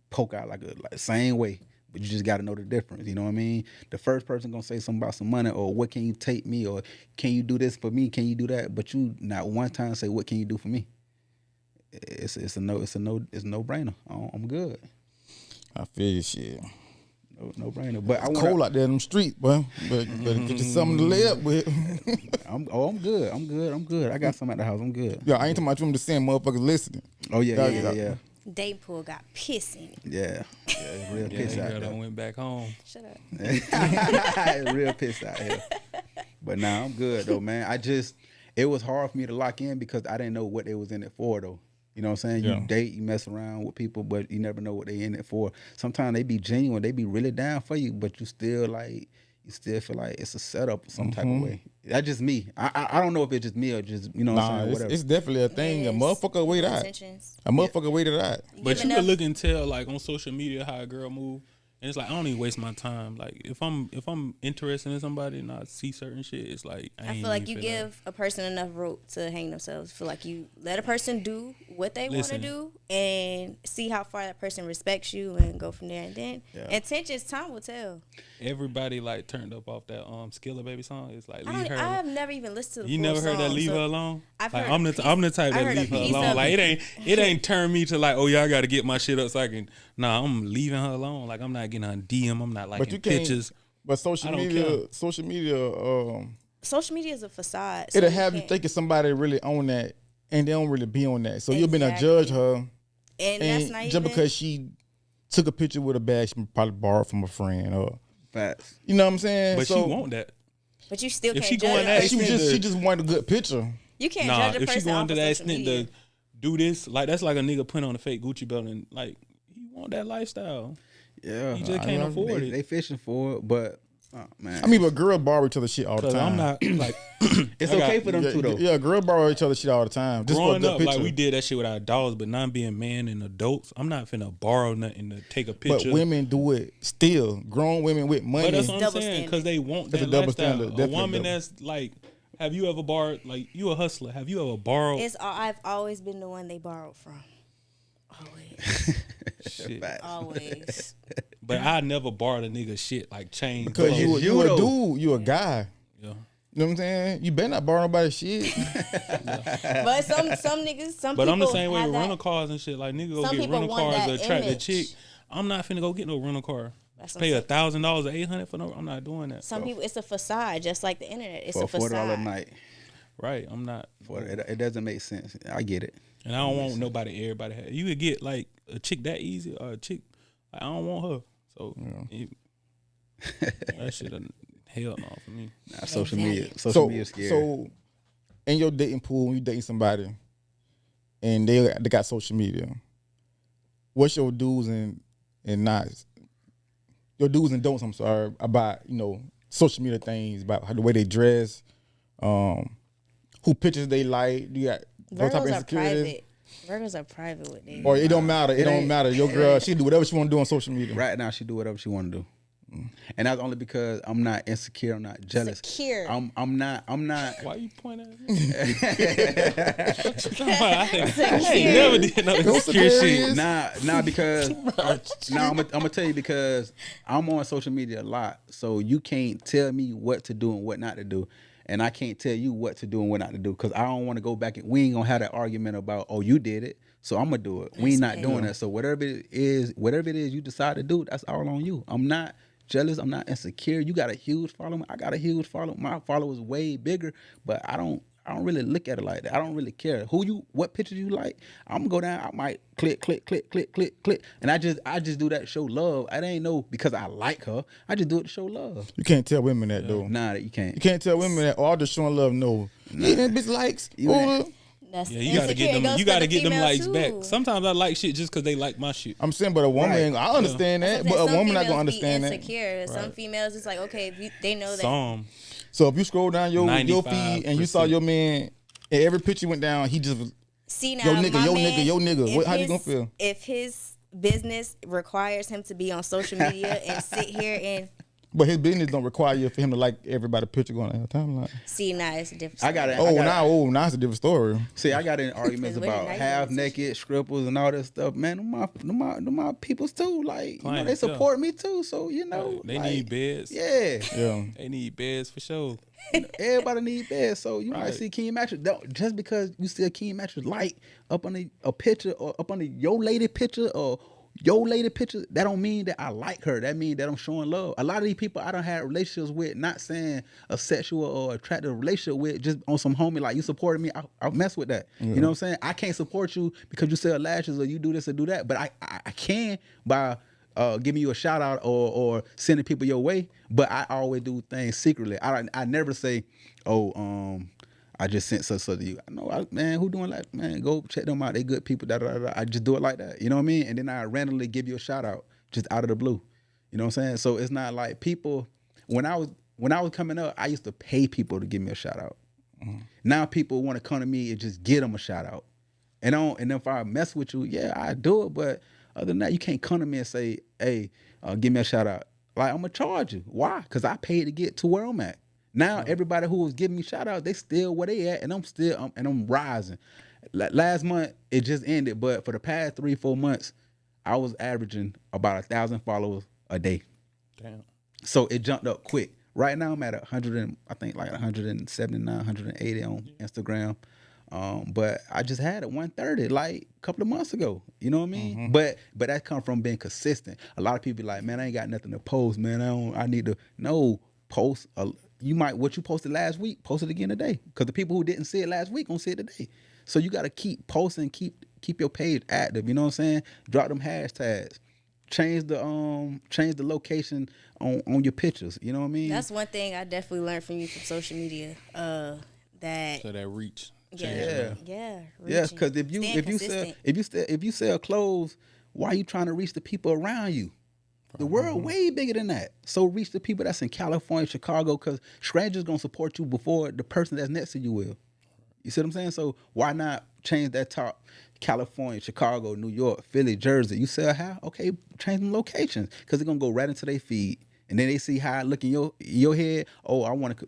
poke out like the same way. But you just got to know the difference. You know what I mean? The first person gonna say something about some money, or what can you take me, or can you do this for me? Can you do that? But you not one time say, what can you do for me? It's a no brainer. I'm good. I feel you, shit. No brainer. But it's cold out there in them streets, boy. But get you something to lay up with. I'm good. I'm good. I got something at the house. I'm good. Yeah, I ain't talking about you. I'm just saying, motherfuckers listening. Oh yeah. Date pool got pissing. Yeah, it's real pissed out there. I went back home. Shut up. It's real pissed out here. But nah, I'm good though, man. It was hard for me to lock in because I didn't know what they was in it for though. You know what I'm saying? You date, you mess around with people, but you never know what they in it for. Sometimes they be genuine, they be really down for you, but you still feel like it's a setup some type of way. That's just me. I don't know if it's just me or just, what I'm saying, whatever. It's definitely a thing. Yes. A motherfucker waited out. A motherfucker waited out. But you can look and tell, like, on social media how a girl move. And it's like, I don't even waste my time. Like, if I'm interested in somebody and I see certain shit, it's like I feel like you give a person enough rope to hang themselves. I feel like you let a person do what they want to do and see how far that person respects you and go from there. And then intentions, time will tell. Everybody like turned up off that Skilla Baby song. It's like I've never even listened to the You never heard that Leave Her Alone? I've like, heard I'm the type that leave her alone. Like it ain't turn me to like, oh yeah, I gotta get my shit up so I can. Nah, I'm leaving her alone. Like I'm not getting on DM. I'm not liking pictures. But social media is a facade. So it'll have you thinking somebody really on that, and they don't really be on that. So you've been to judge her And that's not just even because she took a picture with a bag, she probably borrowed from a friend or. Facts. You know what I'm saying? But so, she want that. But you still If can't she judge. going that she just wanted a good picture. You can't Nah, judge a if she person going off to of that social extent media. to do this, like that's like a nigga putting on a fake Gucci belt and like he want that lifestyle. Yeah, He just can't afford it. They fishing for it, but man, I mean, but girls borrow each other shit all the Cause time. I'm not like it's okay for them too, though. Yeah, girls borrow each other shit all the time. Just for a growing good up. picture. Like we did that shit with our dogs, but now being man and adults, I'm not finna borrow nothing to take a picture. But women do it still. Grown women with money. But that's what I'm Double saying, standard. because they want That's that a double lifestyle. standard, A definitely woman double. that's like, have you ever borrowed? Like you a hustler? Have you ever borrowed? I've always been the one they borrowed from. Always. Shit. Always. But I never borrowed a nigga shit like chain. because clothes. you a though. dude, you a guy. Yeah. You know what I'm saying? You better not borrow nobody's shit. But some niggas, some But people I'm the same way have with that. rental cars and shit. Like nigga go Some get people rental want cars to that attract the image. chick. I'm not finna go get no rental car. That's what Pay I'm saying. $1,000 or $800 for no. I'm not doing that. Some people, it's a facade, just like the internet. It's for a facade. $40 a night. Right. I'm not. It doesn't make sense. I get it. And I don't want nobody. Everybody have. You could get like a chick that easy or a chick. Like, I don't want her. So that shit a hell no for me. Nah, social media. so, Social media is scary. so in your dating pool, when you dating somebody, and they got social media, what's your do's and nots? Your do's and don'ts. I'm sorry about social media things, about how the way they dress, who pictures they like. Do you got those type of Virgos are insecurities? private. Virgos are private with them. Or it don't matter. It don't matter. Your girl, she can do whatever she want to do on social media. Right now, she do whatever she want to do, and that's only because I'm not insecure. I'm not jealous. Secure. I'm not. Why you pointing at me? I ain't never did no insecure shit. Nah, because I'm gonna tell you because I'm on social media a lot, so you can't tell me what to do and what not to do, and I can't tell you what to do and what not to do because I don't want to go back and we ain't gonna have that argument about you did it, so I'm gonna do it. We not doing that. So whatever it is you decide to do, that's all on you. I'm not jealous. I'm not insecure. You got a huge following. I got a huge following. My followers way bigger, but I don't really look at it like that. I don't really care what pictures you like. I'm gonna go down. I might click, and I just do that to show love. I ain't know because I like her. I just do it to show love. You can't tell women that though. Nah, you can't. You can't tell women that all just showing love. No, yeah, that bitch likes. That's Yeah, you gotta get them. You gotta get them likes back. Sometimes I like shit just because they like my shit. I'm saying, but a woman, ain't, I understand that, but a woman not gonna understand that. Insecure. Some females, it's like okay, they know that. Some. So if you scroll down your feed and you saw your man, and every picture went down, he just was See now, yo nigga, my man, yo nigga. if How you gonna feel? If his business requires him to be on social media and sit here and But his business don't require you for him to like everybody's picture going on the timeline. see now, it's a different. I got it. Now it's a different story. See, I got in arguments Because about women half like naked scribbles and all that stuff. Man, them my peoples too. Like they Clients, support me too. So They like, need beds. Yeah, Yeah. They need beds for sure. everybody need beds. So you might Right. see King Mattress. Just because you see a King Mattress light up on a picture or up on your lady picture or your lady picture, that don't mean that I like her. That means that I'm showing love. A lot of these people I don't have relationships with, not saying a sexual or attractive relationship with, just on some homie, like you supported me, I'll mess with that. You know what I'm saying? I can't support you because you sell lashes or you do this or do that, but I can by giving you a shout out or sending people your way. But I always do things secretly. I never say, I just sent such to you. Man, who doing that? Man, go check them out. They good people. I just do it like that. You know what I mean? And then I randomly give you a shout out just out of the blue. You know what I'm saying? So it's not like people. When I was coming up, I used to pay people to give me a shout out. Mm-hmm. Now people want to come to me and just get them a shout out. And if I mess with you, yeah, I do it. But other than that, you can't come to me and say, hey, give me a shout out. Like, I'm gonna charge you. Why? Because I paid to get to where I'm at. Now everybody who was giving me shout out, they still where they at, and I'm rising. Last month it just ended, but for the past 3-4 months, I was averaging about 1,000 followers a day. Damn. So it jumped up quick. Right now I'm at 179, 180 on Instagram. But I just had it 130 like a couple of months ago. You know what I mean? Mm-hmm. But that come from being consistent. A lot of people be like, man, I ain't got nothing to post, man. I need to post. What you posted last week, post it again today. Because the people who didn't see it last week gonna see it today. So you gotta keep posting, keep Keep your page active. You know what I'm saying? Drop them hashtags. Change the location on your pictures. You know what I mean? That's one thing I definitely learned from you from social media. That reach. Yeah. Because if you sell clothes, why are you trying to reach the people around you? The world way bigger than that. So reach the people that's in California, Chicago, because strangers gonna support you before the person that's next to you will. You see what I'm saying? So why not change that top? California, Chicago, New York, Philly, Jersey. You sell how? Okay, change them locations because they're gonna go right into their feed, and then they see how I look in your head. Oh, I want to.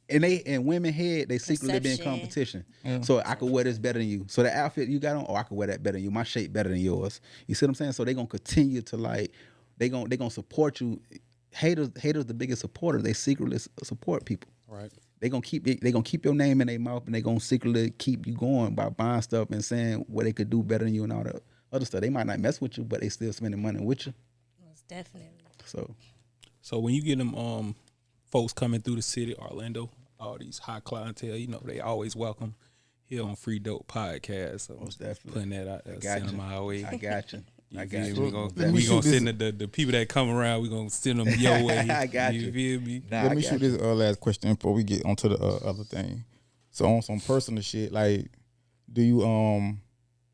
And they in women head, they secretly be in competition. Yeah. So I could wear this better than you. So the outfit you got on, I could wear that better than you. My shape better than yours. You see what I'm saying? So they gonna continue to like, they gonna support you. Haters the biggest supporter. They secretly support people. Right. They gonna keep your name in their mouth, and they gonna secretly keep you going by buying stuff and saying what they could do better than you and all that other stuff. They might not mess with you, but they still spending money with you. Most definitely. So when you get them folks coming through the city, Orlando, all these high clientele, you know, they always welcome here on Free Dope Podcast. So most definitely putting that out there, send them our way. I got you. We gonna send the people that come around. We gonna send them your way. I got you. You feel me? Let me shoot this last question before we get onto the other thing. So on some personal shit, like, do you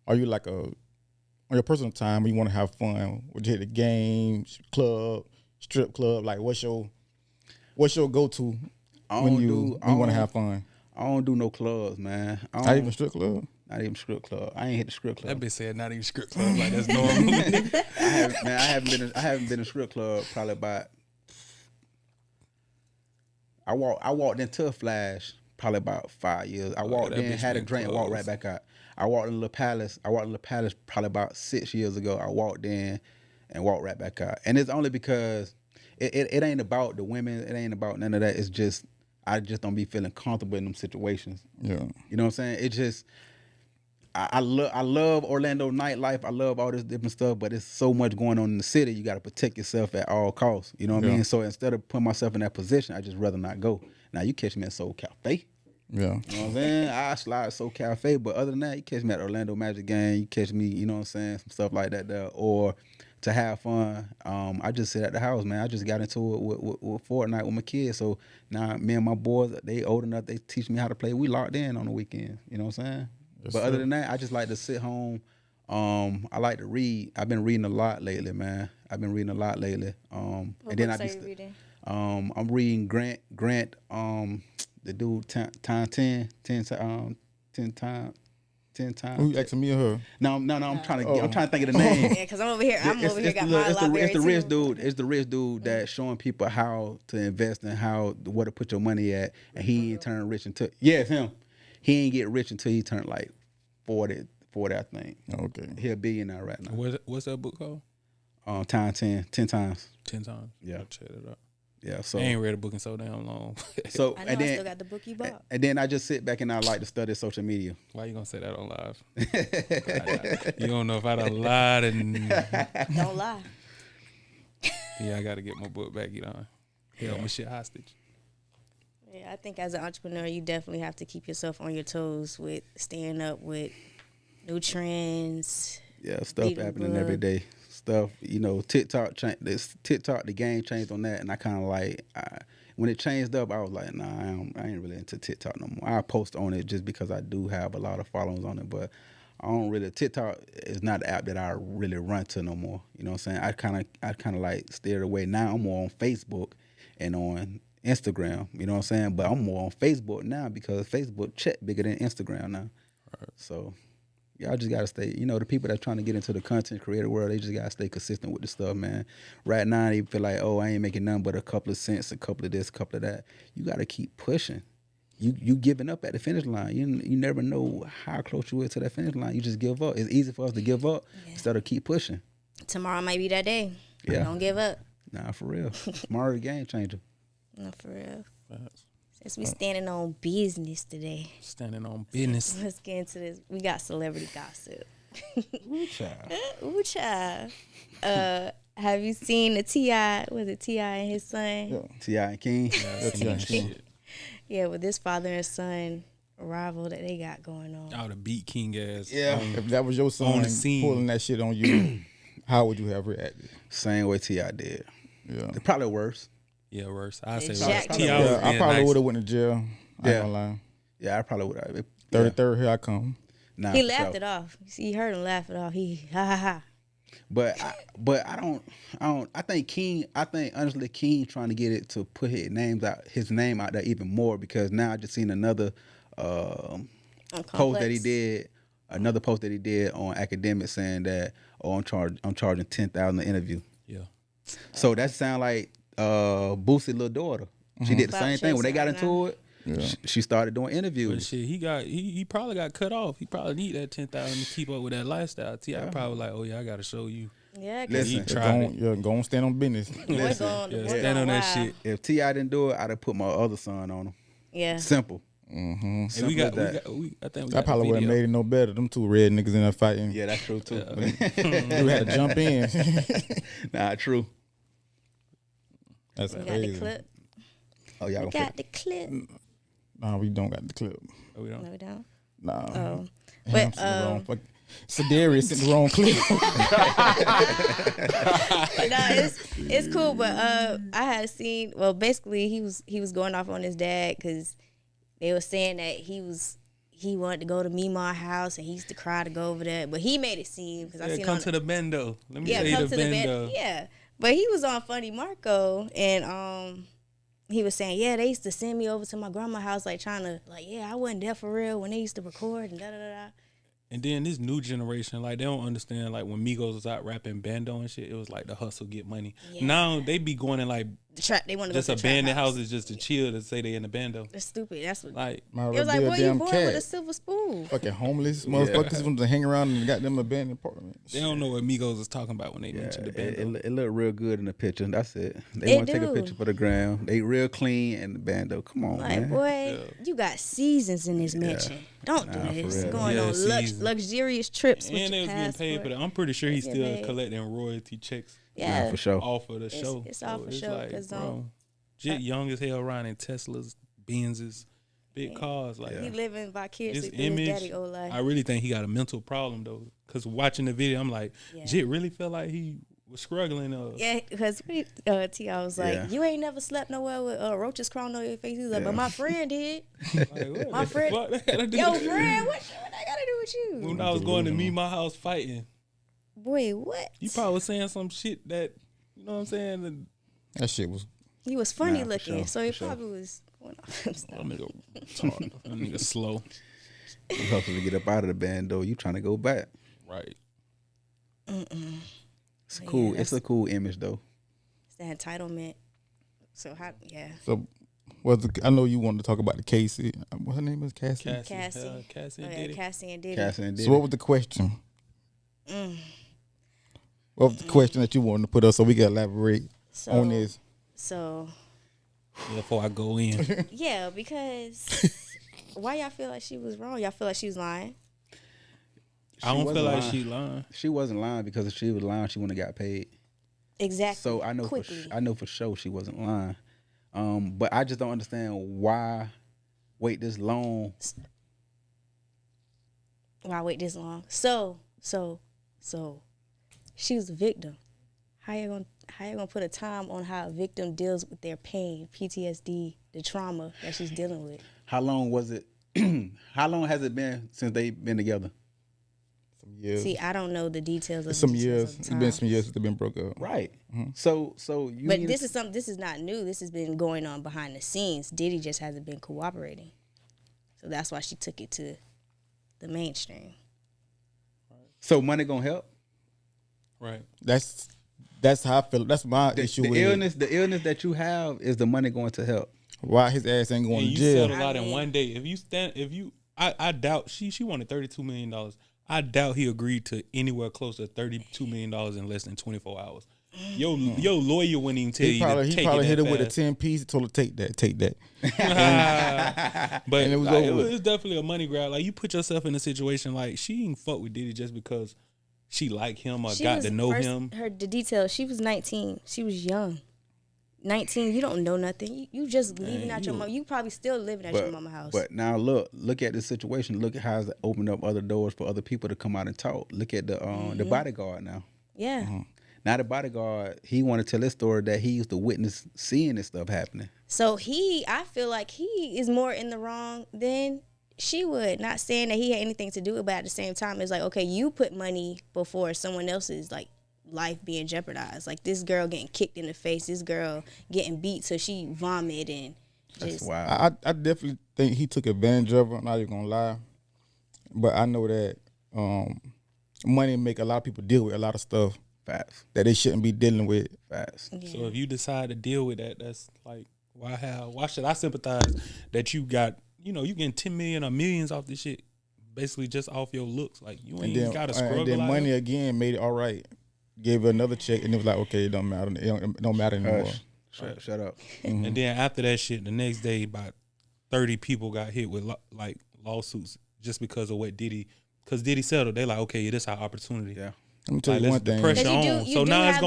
are you like on your personal time when you want to have fun? Would you hit the game, club, strip club? Like, what's your go to when you want to have fun? I don't do no clubs, man. Not even strip club. Not even strip club. I ain't hit the strip club. That bitch said not even strip club. Like that's normal. I haven't been in a strip club probably about. I walked into a Flash probably about 5 years. I walked in, had a drink, and walked right back out. I walked in La Palace. Probably about 6 years ago. I walked in and walked right back out. And it's only because it ain't about the women. It ain't about none of that. It's just I just don't be feeling comfortable in them situations. Yeah, you know what I'm saying? It just. I love Orlando nightlife. I love all this different stuff, but it's so much going on in the city. You got to protect yourself at all costs. You know what I mean? So instead of putting myself in that position, I just rather not go. Now you catch me at Soul Cafe. Yeah. You know what I'm saying? I slide at Soul Cafe, but other than that, you catch me at Orlando Magic game. You catch me, you know what I'm saying, some stuff like that there. Or to have fun, I just sit at the house, man. I just got into it with Fortnite with my kids. So now me and my boys, they old enough, they teach me how to play. We locked in on the weekends. You know what I'm saying? Yes, but other than that, I just like to sit home. I like to read. I've been reading a lot lately, man. What and then books are you reading? I'm reading Grant. The dude Time 10 times. Who you asking me or her? No. I'm trying to think of the name. Yeah, because I'm over here. Got my library It's the rich dude. It's the rich dude that's showing people how to invest and where to put your money at, and he ain't turn rich until it's him. He ain't get rich until he turned like 40, I think. Okay. He a billionaire right now. What's that book called? Time 10 times. 10 times. Yeah. I'll check it out. Yeah. So I ain't read a book in so damn long. So I still got the book you bought. And then I just sit back and I like to study social media. Why you gonna say that on live? You don't know if I done lied and don't lie. Yeah, I gotta get my book back, held my shit hostage. Yeah, I think as an entrepreneur, you definitely have to keep yourself on your toes with staying up with new trends. Yeah, stuff happening every day. Stuff, TikTok, the game changed on that, and I kind of like, when it changed up, I was like, nah, I ain't really into TikTok no more. I post on it just because I do have a lot of followers on it, but I don't really, TikTok is not the app that I really run to no more. You know what I'm saying? I kind of like steered away. Now I'm more on Facebook and on Instagram, you know what I'm saying? But I'm more on Facebook now because Facebook check bigger than Instagram now. Right. So, y'all just got to stay, the people that's trying to get into the content creator world, they just got to stay consistent with the stuff, man. Right now, they feel like, I ain't making nothing but a couple of cents, a couple of this, a couple of that. You got to keep pushing. You giving up at the finish line. You never know how close you are to that finish line. You just give up. It's easy for us to give up instead of keep pushing. Tomorrow might be that day. Yeah. Don't give up. Nah, for real. Tomorrow the game changer. No, for real. Since we standing on business today. Standing on business. Let's get into this. We got celebrity gossip. Ooh, child. Ooh, child. Have you seen the T.I., was it T.I. and his son? Yeah. T.I. and King. Yeah, Yeah, with this father and son rival that they got going on. I would have beat King ass. Yeah. If that was your son pulling that shit on you, how would you have reacted? Same way T.I. did. Yeah. Probably worse. Yeah, worse. I say Jack worse. Yeah, I probably would have went to jail. I ain't gonna lie. Yeah, I probably would have. 33rd, here I come. Nah, he laughed it off. See, you heard him laugh it off. He ha ha ha. But I don't. I think honestly, King trying to get it to put his name out there even more, because now I just seen another post that he did. Another post that he did on Academic saying that, I'm charging $10,000 an interview. Yeah. So that sound like Boosie little daughter. She did the same thing when they got into it. Yeah. She started doing interviews. But shit, he probably got cut off. He probably need that $10,000 to keep up with that lifestyle. T.I. probably like, oh yeah, I gotta show you. Yeah, listen, go on, stand on business. Stand on that shit. If T.I. didn't do it, I'd have put my other son on him. Yeah, simple. Mm-hmm. I think I probably wouldn't have made it no better. Them two red niggas in there fighting. Yeah, that's true too. You had to jump in. Nah, true. That's we crazy. got the clip. Oh, y'all got the clip. Nah, we don't got the clip. Oh, we don't. No, we don't. Nah. Oh, but Sedarius in the wrong clip. No, it's cool. But I had seen. Well, basically, he was going off on his dad because they were saying that he wanted to go to Mimar house and he used to cry to go over there. But he made it seem because I seen come to the bendo. Let me yeah, say come the to bendo. the yeah. But he was on Funny Marco and he was saying, yeah, they used to send me over to my grandma's house, like trying to, like, yeah, I wasn't there for real when they used to record and da-da-da-da. And then this new generation, like, they don't understand, like, when Migos was out rapping bando and shit, it was like the hustle, get money. Yeah. Now they be going in, like, they want to just abandoned houses just to chill to say they in the bando. That's stupid. That's what. Like, it was like, boy, you born with a silver spoon. Fucking homeless motherfuckers want to hang around and got them abandoned apartments. They don't know what Migos is talking about when they mention the bando. It look real good in the picture. That's it. They want to take a picture for the gram. They real clean in the bando. Come on, like, man. Boy, you got seasons in this mansion. Don't do this. Going on luxurious trips with and your they was getting paid for that. I'm pretty sure he's still collecting royalty checks. Yeah, for sure. Off of the show. It's all for sure. Like, bro, Jit young as hell riding Teslas, Benzes, big cars. Like, he living vicariously through image, his daddy old life. I really think he got a mental problem though. Cause watching the video, I'm like, Jit really felt like he was struggling. Yeah, because T.I. was like, you ain't never slept nowhere with roaches crawling on your face. He was like, but my friend did. Like, my friend, yo, friend, what I gotta do with you? When I was going to my house fighting. Boy, what? You probably was saying some shit that, you know what I'm saying? That shit was. He was funny looking, so he probably was going off. That nigga slow. You hoping to get up out of the band though. You trying to go back, right? It's cool. It's a cool image though. It's the entitlement. So how? Yeah. So, I know you wanted to talk about the Cassie. What her name is? Cassie. Cassie and Diddy. So what was the question? What was the question that you wanted to put up so we can elaborate on this? So. Before I go in. Yeah, because why y'all feel like she was wrong? Y'all feel like she was lying? I don't feel like she lying. She wasn't lying, because if she was lying, she wouldn't have got paid. Exactly. So I know for sure she wasn't lying. But I just don't understand why wait this long. Why wait this long? So she was a victim. How you gonna put a time on how a victim deals with their pain, PTSD, the trauma that she's dealing with? How long was it? How long has it been since they've been together? Some years. See, I don't know the details of some years. It's been some years since they've been broke up. Right. Mm-hmm. So you. But this is not new. This has been going on behind the scenes. Diddy just hasn't been cooperating, so that's why she took it to the mainstream. So money gonna help. Right. That's how I feel. That's my issue with illness. The illness that you have is the money going to help. Why his ass ain't going to jail? You settle out in one day. I doubt she wanted $32 million. I doubt he agreed to anywhere close to $32 million in less than 24 hours. Your lawyer wouldn't even tell you to take it. He probably hit her with a 10-piece and told her take that. But it was definitely a money grab. Like, you put yourself in a situation like she ain't fuck with Diddy just because she liked him or got to know him. The details. She was 19. She was young. 19, you don't know nothing. You just leaving out your mom. You probably still living at your mama's house. But now look at the situation. Look at how it's opened up other doors for other people to come out and talk. Look at the bodyguard now. Yeah. Now the bodyguard, he want to tell his story that he used to witness seeing this stuff happening. So I feel like he is more in the wrong than she would. Not saying that he had anything to do with it, but at the same time, it's like, okay, you put money before someone else's like life being jeopardized. Like this girl getting kicked in the face, this girl getting beat till she vomit and just. That's wild. I definitely think he took advantage of her. I'm not even gonna lie, but I know that money make a lot of people deal with a lot of stuff. Facts. That they shouldn't be dealing with. Facts. Yeah. So if you decide to deal with that, that's like, why should I sympathize that you got, you getting 10 million or millions off this shit, basically just off your looks. Like you ain't got to struggle. And then money again made it all right. Gave her another check and it was like, okay, it don't matter. It don't matter anymore. Shut up. Mm-hmm. And then after that shit, the next day, about 30 people got hit with like lawsuits just because of what Diddy. Because Diddy settled, they like, okay, this is our opportunity. Yeah. Let me tell you one thing. Pressure on. So now it's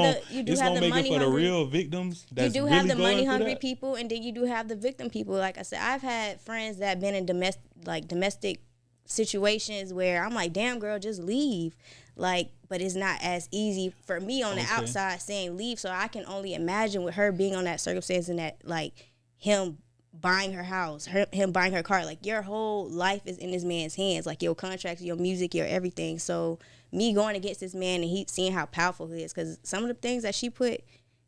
gonna make it for the real victims. You do have the money hungry people, and then you do have the victim people. Like I said, I've had friends that have been in domestic situations where I'm like, damn girl, just leave. Like, but it's not as easy for me on the outside saying leave. So I can only imagine with her being on that circumstance and that like him buying her house, him buying her car. Like your whole life is in this man's hands. Like your contracts, your music, your everything. So me going against this man and he seeing how powerful he is, because some of the things that she put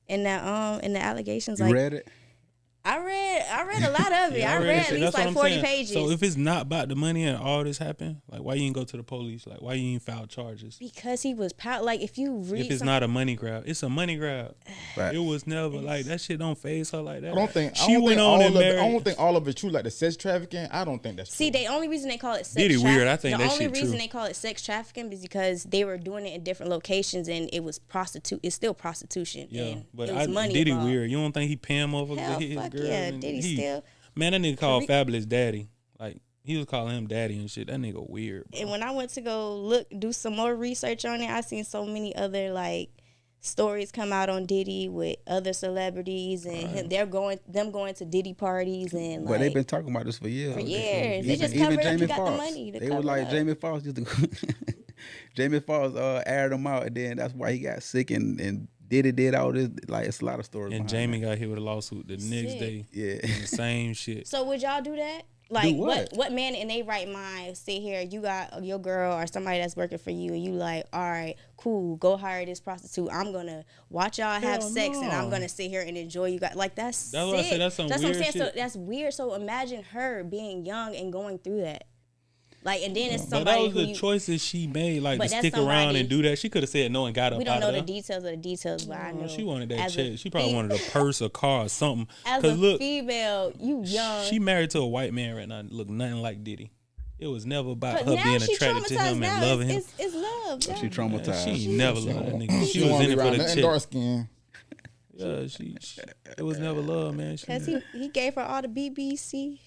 in that in the allegations, like you read it. I read a lot of it. I read at least like 40 pages. So if it's not about the money and all this happened, like why you didn't go to the police? Like why you didn't file charges? Because he was like if you read, if it's not a money grab, it's a money grab. Right. It was never like that shit. Don't phase her like that. I don't think all of it true. Like the sex trafficking, I don't think that's true. The only reason they call it sex trafficking, weird. I think that shit true. The only reason they call it sex trafficking is because they were doing it in different locations and it was It's still prostitution. Yeah, and but it was money Diddy involved. Weird. You don't think he paying motherfuckers to hit his girl? Yeah, Diddy still. Man, that nigga called Fabulous daddy. Like he was calling him daddy and shit. That nigga weird. Bro. And when I went to go do some more research on it, I seen so many other like stories come out on Diddy with other celebrities and them going to Diddy parties and. But they've been talking about this for years. They just covered up. You got the money. They were like Jamie Foxx used to. Jamie Foxx aired him out, and then that's why he got sick and. Diddy did all this, like it's a lot of stories. And Jamie got hit with a lawsuit the next day. Yeah, the same shit. So would y'all do that? Like what man in their right mind sit here? You got your girl or somebody that's working for you, and you like, all right, cool, go hire this prostitute. I'm gonna watch y'all have sex, and I'm gonna sit here and enjoy you guys. Like that's sick. What I said. That's weird what I'm saying. Shit. So that's weird. So imagine her being young and going through that. Like, and then it's somebody. But that was the choices she made, like to stick around and do that. She could have said no and got up. We don't know the details of the details, but I know she wanted that check. She probably wanted a purse, a car, or something. As a female, you young. She married to a white man right now. Look nothing like Diddy. It was never about her being attracted to him and loving him. It's love. So she traumatized. Man, she never loved that nigga. She was in it for the check. Dark skin. Yeah, it was never love, man. Because he gave her all the BBC.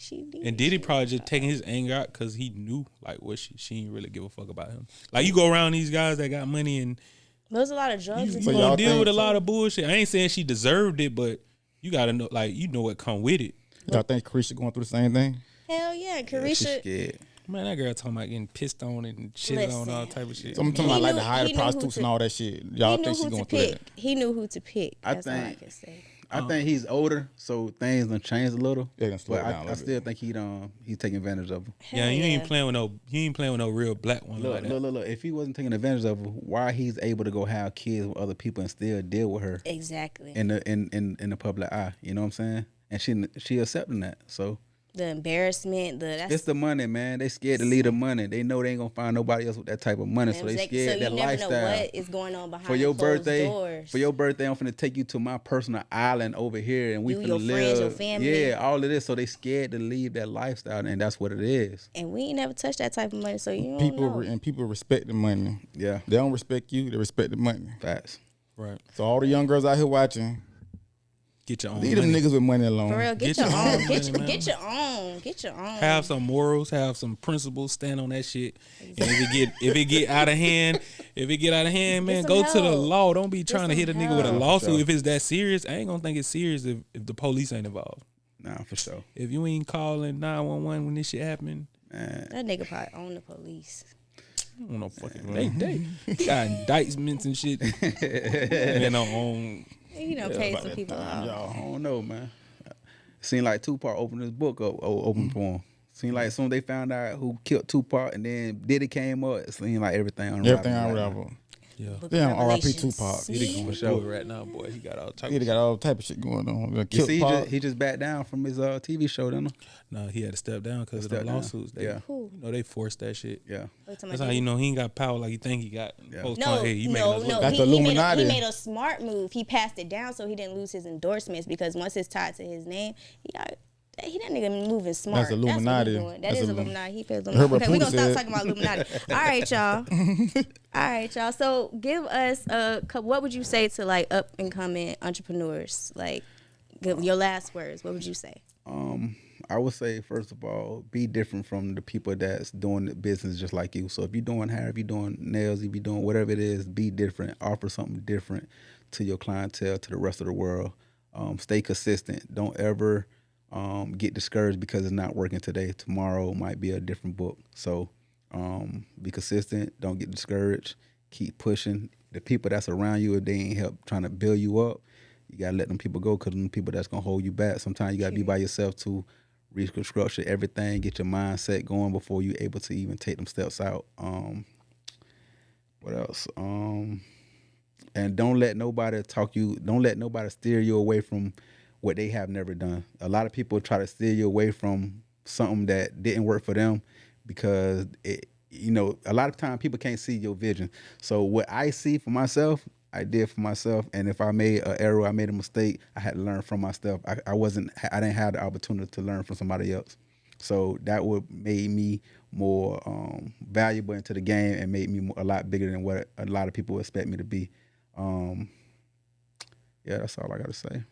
And Diddy probably just taking his anger out because he knew like what she didn't really give a fuck about him. Like you go around these guys that got money and there's a lot of drugs. You gonna deal with a lot of bullshit. I ain't saying she deserved it, but you gotta know, like what come with it. Y'all think Carisha going through the same thing? Hell yeah, Carisha. Yeah, she's scared. Man, that girl talking about getting pissed on and shit on all type of shit. So I'm talking about like the hire the prostitutes and all that shit. Y'all think she going through that? He knew who to pick. That's all I can say. I think he's older, so things done changed a little. Yeah, but I still think he's taking advantage of her. Yeah, you ain't playing with no real black one. Look. If he wasn't taking advantage of her, why he's able to go have kids with other people and still deal with her? Exactly. In the public eye, you know what I'm saying? And she accepting that. So the embarrassment, it's the money, man. They scared to leave the money. They know they ain't gonna find nobody else with that type of money, so they scared that lifestyle. So you never know what is going on behind for your birthday. Doors. For your birthday, I'm finna take you to my personal island over here, and we finna live. Friends, your family. Yeah, all of this. So they scared to leave that lifestyle, and that's what it is. And we ain't never touched that type of money, so you don't know. And people respect the money. Yeah, they don't respect you. They respect the money. Facts. Right. So all the young girls out here watching. Get your own. Leave them niggas with money alone. For real, get your own. Get your own. Have some morals. Have some principles. Stand on that shit. And if it get out of hand, If it get out of hand, man, some go help. to the law. Don't be trying to hit a nigga with a lawsuit. Sure. If it's that serious, I ain't gonna think it's serious if the police ain't involved. Nah, for sure. If you ain't calling 911 when this shit happen, Man. That nigga probably own the police. I don't know fucking they got indictments and shit. And on You know, pay some people off. I don't know, man. Seemed like Tupac opened his book up, open for him. Seemed like as soon as they found out who killed Tupac, and then Diddy came up, it seemed like everything unraveled. Everything unraveled. yeah. Damn, R.I.P. Revelations. Tupac. Diddy going For for sure. it right now, boy. He got all type. He got all type of shit going on. You see, he just backed down from his TV show, didn't he? No, he had to step down because of the Step down. lawsuits. They, Yeah. you know, they forced that shit. Yeah. That's how you know he ain't got power like you think he got. Yeah. Folks No, talking, hey, you making no, us no. look That's He, the he, made a, Illuminati. he made a smart move. He passed it down so he didn't lose his endorsements because once it's tied to his name, he that nigga moving smart. That's Illuminati. That's what he doing. That That's is Illum- Illuminati. He feels Herbert Illuminati. Okay, we Pooh gonna stop said- talking about Illuminati. All right, y'all. So give us what would you say to like up and coming entrepreneurs? Like, give your last words. What would you say? I would say, first of all, be different from the people that's doing the business just like you. So if you're doing hair, if you're doing nails, if you're doing whatever it is, be different. Offer something different to your clientele, to the rest of the world. Stay consistent. Don't ever get discouraged because it's not working today. Tomorrow might be a different book. So be consistent. Don't get discouraged. Keep pushing. The people that's around you, if they ain't help trying to build you up, you got to let them people go because them people that's going to hold you back. Sometimes you got to be by yourself to reconstruct everything, get your mindset going before you're able to even take them steps out. What else? And don't let nobody don't let nobody steer you away from what they have never done. A lot of people try to steer you away from something that didn't work for them because a lot of times people can't see your vision. So what I see for myself, I did for myself. And if I made an error, I made a mistake, I had to learn from myself. I didn't have the opportunity to learn from somebody else. So that would made me more valuable into the game and made me a lot bigger than what a lot of people expect me to be. Yeah, that's all I got to say.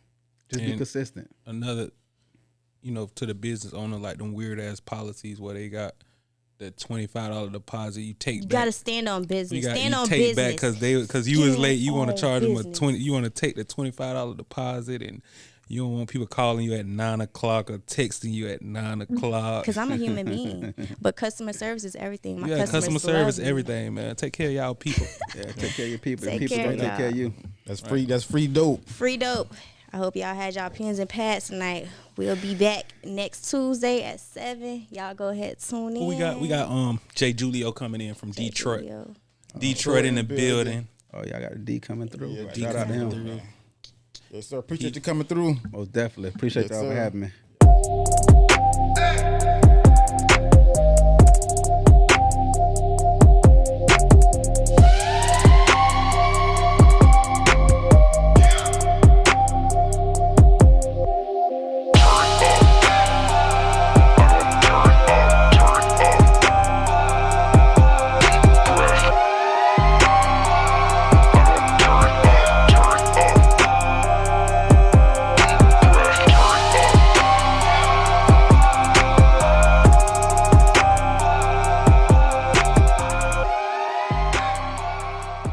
Just be consistent. Another, to the business owner, like them weird ass policies where they got the $25 deposit you take. You back. gotta stand on business. Stand on take business. back because you was late. You want to charge them business. You want to take the $25 deposit, and you don't want people calling you at 9 o'clock or texting you at 9 o'clock. Because I'm a human being, but customer service is everything. My customer service, love me. everything, man. Take care of y'all people. Yeah, take care of your people. Take People care gonna of take care of y'all. you. That's free. That's free dope. Free dope. I hope y'all had y'all pens and pads tonight. We'll be back next Tuesday at 7. Y'all go ahead, tune in. We got Jay Julio coming in from Jay Detroit. Julio. Detroit in the building. Oh, y'all got a D coming through. Yeah, Shout out to coming him. through. Yes, sir. Appreciate you coming through. Most definitely. Appreciate Yes, y'all for sir. having me.